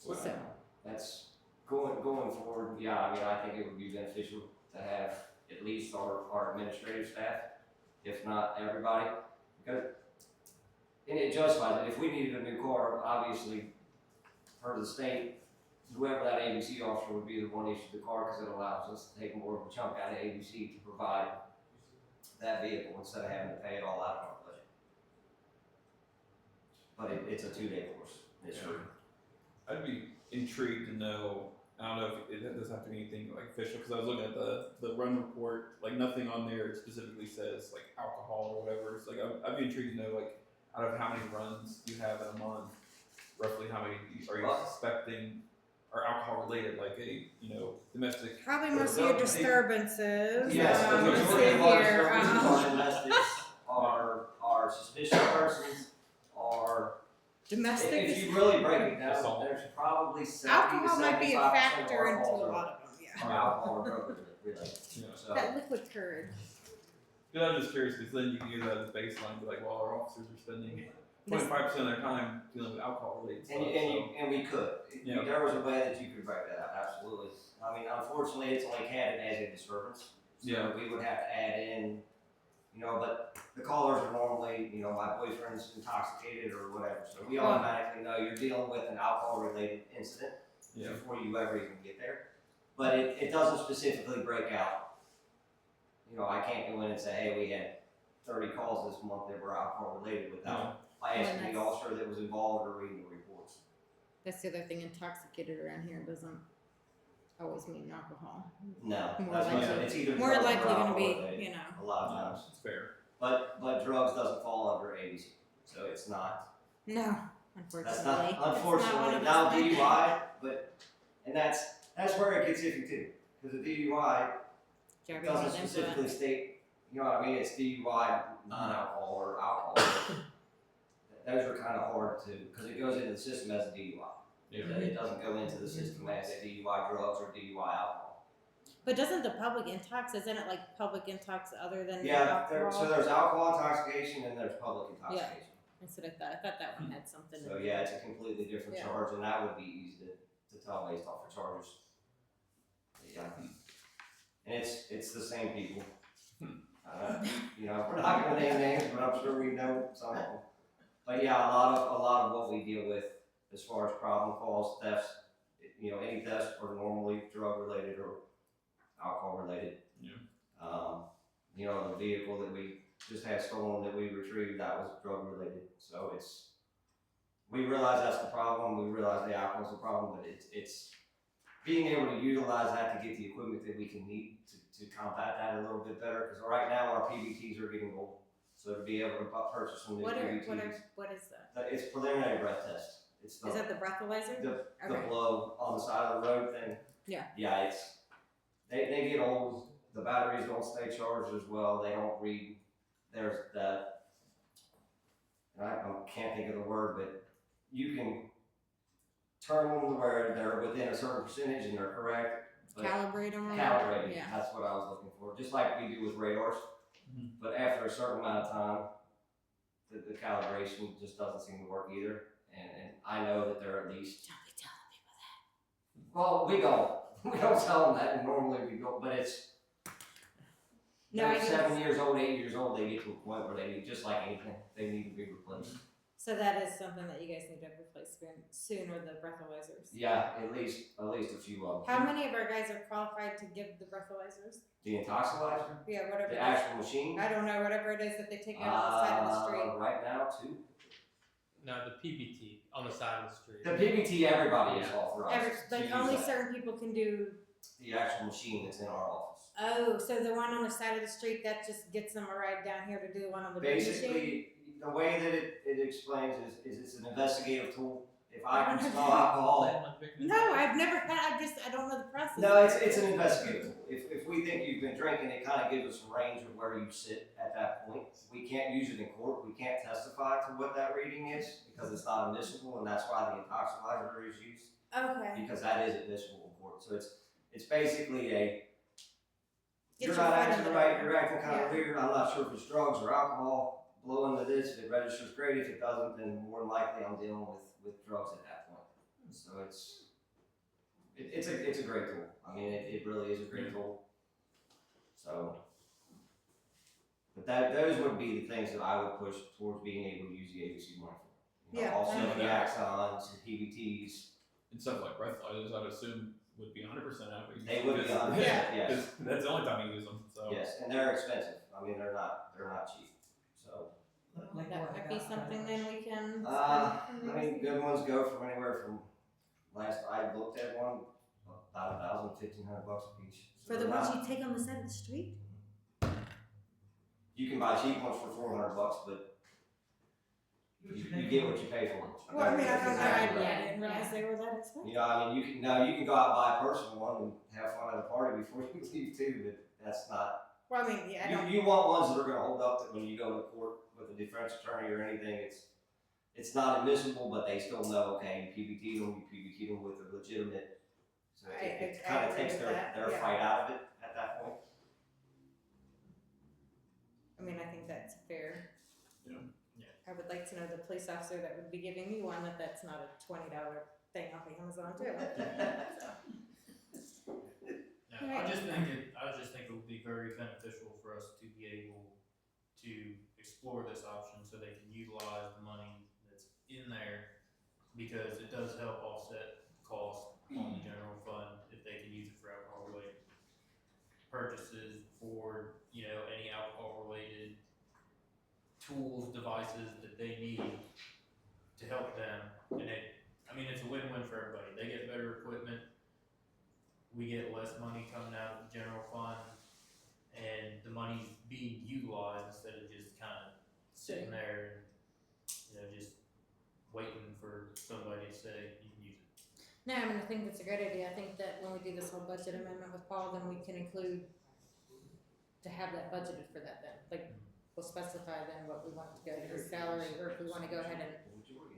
S11: Well,
S3: So,
S11: That's going forward. Yeah, I mean, I think it would be beneficial to have at least our administrative staff, if not everybody, because, and it justifies it. If we needed a new car, obviously, per the state, whoever that ABC officer would be the one issued the car, because it allows us to take more of a chunk out of ABC to provide that vehicle instead of having to pay it all out of our budget. But it's a 2-day course. It's
S4: Yeah.
S11: free.
S4: I'd be intrigued to know. I don't know if it doesn't have to be anything like official, because I was looking at the run report. Like nothing on there specifically says like alcohol or whatever. It's like I'd be intrigued to know, like, out of how many runs you have in a month, roughly how many are you suspecting are alcohol related, like a domestic.
S3: probably most of your disturbances.
S11: Yes, the
S3: Let's
S11: majority
S3: see
S11: of our
S3: here.
S11: disturbances are domestics, are suspicious persons, are,
S3: Domestic
S11: if
S3: is,
S11: you really break it down,
S4: Assault.
S11: there's probably 70 to 75%
S3: alcohol might be a
S11: of our
S3: factor into
S11: calls
S3: a
S11: are
S3: lot of them, yeah.
S11: alcohol or drug related,
S4: Yeah.
S11: so.
S3: That liquid courage.
S4: Yeah, I'm just curious, because then you can use that as a baseline, be like, well, our officers are spending 25% of their time dealing with alcohol related stuff.
S11: And we could,
S4: Yeah.
S11: there was a way that you could break that out, absolutely. I mean, unfortunately, it's only counted as a disturbance.
S4: Yeah.
S11: So we would have to add in, but the callers are normally, my boyfriend's intoxicated or whatever. So we automatically know you're dealing with an alcohol related incident
S4: Yeah.
S11: before you ever even get there. But it doesn't specifically break out. I can't go in and say, hey, we had 30 calls this month that were alcohol related without asking the officer that was involved or reading the reports.
S3: That's the other thing, intoxicated around here doesn't always mean alcohol.
S11: No,
S3: More
S11: that's what I'm
S3: likely-
S11: saying. It's either
S3: More
S11: drugs or
S3: likely gonna
S11: alcohol
S3: be,
S11: related,
S3: you know.
S11: a lot of times.
S4: It's fair.
S11: But drugs doesn't fall under ABC, so it's not.
S3: No, unfortunately.
S11: That's not,
S3: It's not one
S11: unfortunately,
S3: of
S11: now
S3: those things.
S11: DUI, but, and that's where it gets iffy too. Because the DUI
S3: Driving
S11: doesn't
S3: with
S11: specifically
S3: influence.
S11: state, you know what I mean, it's DUI, non-alcohol or alcohol. Those are kind of hard to, because it goes into the system as a DUI.
S4: Yeah.
S11: It doesn't go into the system as a DUI drugs or DUI alcohol.
S3: But doesn't the public intox, isn't it like public intox other than
S11: Yeah,
S3: alcohol?
S11: so there's alcohol intoxication and there's public intoxication.
S3: That's what I thought. I thought that one had something.
S11: So
S3: in
S11: yeah,
S3: it.
S11: it's a completely different
S3: Yeah.
S11: charge, and that would be easy to tell based off the charges. Yeah, and it's the same people. You know, we're not gonna name names, but I'm sure we know some of them. But yeah, a lot of what we deal with as far as problem calls, thefts, you know, any thefts are normally drug related or alcohol related.
S4: Yeah.
S11: You know, the vehicle that we just had stolen that we retrieved, that was drug related. So we realize that's the problem, we realize the alcohol's the problem, but it's being able to utilize that to get the equipment that we can need to combat that a little bit better, because right now our PBTs are getting old. So to be able to purchase some new PBTs.
S3: What is that?
S11: It's preliminary breath test. It's
S3: Is that the breathalyzer?
S11: the
S3: Okay.
S11: blow on the side of the road thing.
S3: Yeah.
S11: Yeah, they get old, the batteries don't stay charged as well, they don't read, there's that, I can't think of the word, but you can turn them where they're within a certain percentage and they're correct, but
S3: Calibrate them? or
S11: calibrated,
S3: whatever? Yeah.
S11: that's what I was looking for, just like we do with radars.
S4: Mhm.
S11: But after a certain amount of time, the calibration just doesn't seem to work either, and I know that they're at least.
S3: Don't be telling people that.
S11: Well, we don't tell them that, and normally we don't, but it's.
S3: No, I
S11: They're
S3: guess-
S11: 7 years old, 8 years old, they get to a point where they need, just like anything, they need to be replaced.
S3: So that is something that you guys need to replace soon, or the breathalyzers.
S11: Yeah, at least a few of them.
S3: How many of our guys are qualified to give the breathalyzers?
S11: The intoxilizer,
S3: Yeah, whatever.
S11: the
S3: it is.
S11: actual machine.
S3: I don't know, whatever it is that they take out on the side of the street.
S11: Right now, 2.
S6: No, the PBT on the side of the street.
S11: The PBT, everybody is
S6: Yeah.
S11: authorized to
S3: Like
S11: use
S3: only
S11: that.
S3: certain people can do.
S11: The actual machine that's in our office.
S3: Oh, so the one on the side of the street that just gets them a ride down here to do the one on the big machine?
S11: Basically, the way that it explains is it's an investigative tool. If I can smell alcohol.
S3: No, I've never had. I don't know the process.
S11: No, it's an investigative tool. If we think you've been drinking, it kind of gives us a range of where you sit at that point. We can't use it in court. We can't testify to what that reading is because it's not admissible, and that's why the intoxilizer is used,
S3: Okay.
S11: because that is admissible in court. So it's basically a.
S3: Get
S11: You're
S3: your
S11: not
S3: foot in
S11: acting
S3: the
S11: right.
S3: door.
S11: You're acting kind of
S3: Yeah.
S11: weird. I'm not sure if it's drugs or alcohol. Blow into this. If it registers, great. If it doesn't, then more than likely I'm dealing with drugs at that point. So it's a great tool. I mean, it really is a great tool. So, but those would be the things that I would push towards being able to use the ABC money for. You know,
S3: Yeah.
S11: Also the
S4: Yeah.
S11: axons, the PBTs.
S4: And stuff like breathalyzers, I'd assume would be 100% accurate.
S11: They would be
S4: Because-
S11: 100%, yes.
S4: because that's the only time you use them. So
S11: Yes, and they're expensive. I mean, they're not cheap. So.
S10: Like
S3: That
S10: what
S3: might
S10: I
S3: be
S10: got
S3: something then we can.
S11: I
S3: spend
S11: mean, good ones go from anywhere from, last I looked at one, about $1,000, $1,500 a piece. So
S3: For the
S11: they're
S3: ones
S11: not-
S3: you take on the side of the street?
S11: You can buy cheap ones for $400, but you get what you pay for.
S3: Well, I mean, I don't know.
S11: Exactly
S3: I
S11: right.
S3: didn't realize they were that expensive.
S11: You know, I mean, you can go out and buy a personal one and have fun at a party before you leave too, but that's not.
S3: Well, I mean, yeah, I don't.
S11: You want ones that are gonna hold up that when you go to court with a defense attorney or anything, it's not admissible, but they still know, okay, you PBT'd them with a legitimate. So it
S3: I
S11: kind of
S3: agree
S11: takes
S3: with
S11: their
S3: that, yeah.
S11: fight out of it at that point.
S3: I mean, I think that's fair.
S4: Yeah.
S7: Yeah.
S3: I would like to know the police officer that would be giving me one that's not a $20 thing off of Amazon too.
S7: No, I just think it would be very beneficial for us to be able to explore this option so they can utilize the money that's in there, because it does help offset costs on the general fund if they can use it for alcohol related purchases, for, you know, any alcohol related tools, devices that they need to help them. And I mean, it's a win-win coming out of the general fund and the money's being utilized instead of just kinda sitting there and, just waiting for somebody to say you can use it.
S3: No, I mean, I think that's a great idea. I think that when we do this whole budget amendment with Paul, then we can include to have that budgeted for that then. Like, we'll specify then what we want to go to his salary, or if we wanna go ahead and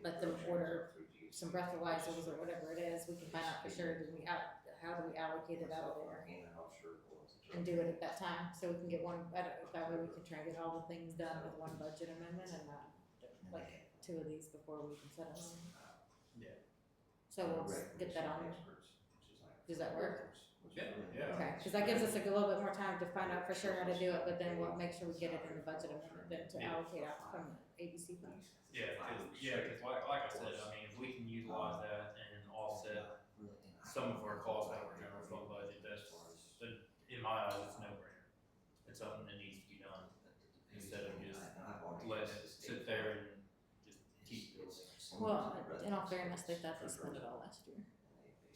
S3: let them order some breathalyzers or whatever it is, we can find out for sure, how do we allocate it out of there? And do it at that time, so we can get one, that way we can try and get all the things done with one budget amendment and not like 2 of these before we can settle them.
S7: Yeah.
S3: So we'll just get that on. Does that work?
S7: Yeah.
S3: Okay, cause that gives us a little bit more time to find out for sure how to do it, but then we'll make sure we get it in the budget amendment then to allocate out from the ABC funds.
S7: Yeah, cause like I said, I mean, if we can utilize that and offset some of our costs out of our general fund budget, in my eyes, it's a no-brainer. It's something that needs to be done, instead of just letting it sit there and just keep building.
S3: Well, in all fairness, they thought they spent it all last year.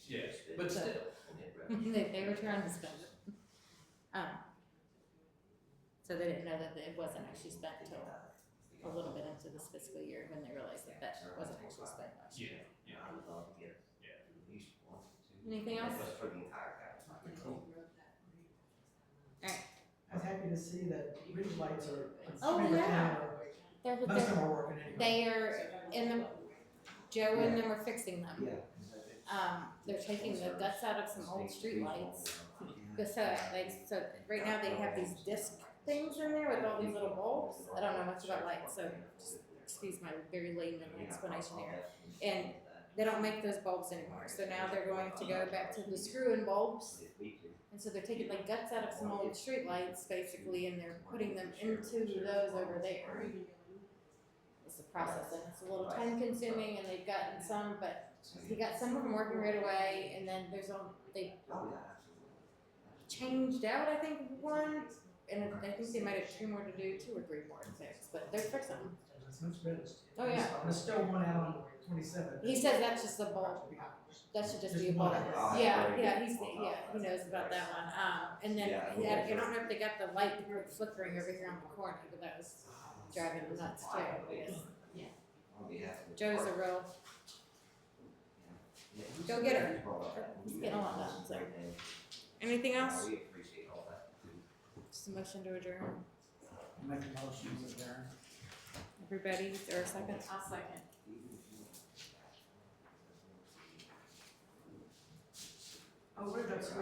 S7: Yeah, but still,
S3: They were trying to spend it. So they didn't know that it wasn't actually spent until a little bit into this fiscal year when they realized that that wasn't actually spent last year.
S7: yeah.
S3: Anything else?
S10: I was happy to see that ridge lights are.
S3: Oh, yeah. They're,
S10: Most of them are working anyway.
S3: they are in the, Joe and them are fixing them. They're taking the guts out of some old streetlights. So right now they have these disc things in there with all these little bulbs. I don't know much about lights, so just excuse my very layman explanation here. And they don't make those bulbs anymore, so now they're going to go back to the screw-in bulbs. And so they're taking like guts out of some old streetlights basically, and they're putting them into those over there. It's a process, and it's a little time consuming, and they've gotten some, but he got some of them working right away, and then they changed out, I think, one, and I think they might have 2 more to do, 2 or 3 more to fix, but they're fixing them.
S10: That's better.
S3: Oh, yeah.
S10: There's still one out on 27.
S3: He says that's just the bulb. That should just be a bulb. Yeah, he knows about that one. And then I don't know if they got the light flickering over here on the corner, but that was driving him nuts too. Yeah. Joe's a real. Go get her. He's getting a lot done. So. Anything else? Just a motion to adjourn.
S10: Make a motion to adjourn.
S3: Everybody, or a second?
S2: I'll second.
S10: Oh, we're just.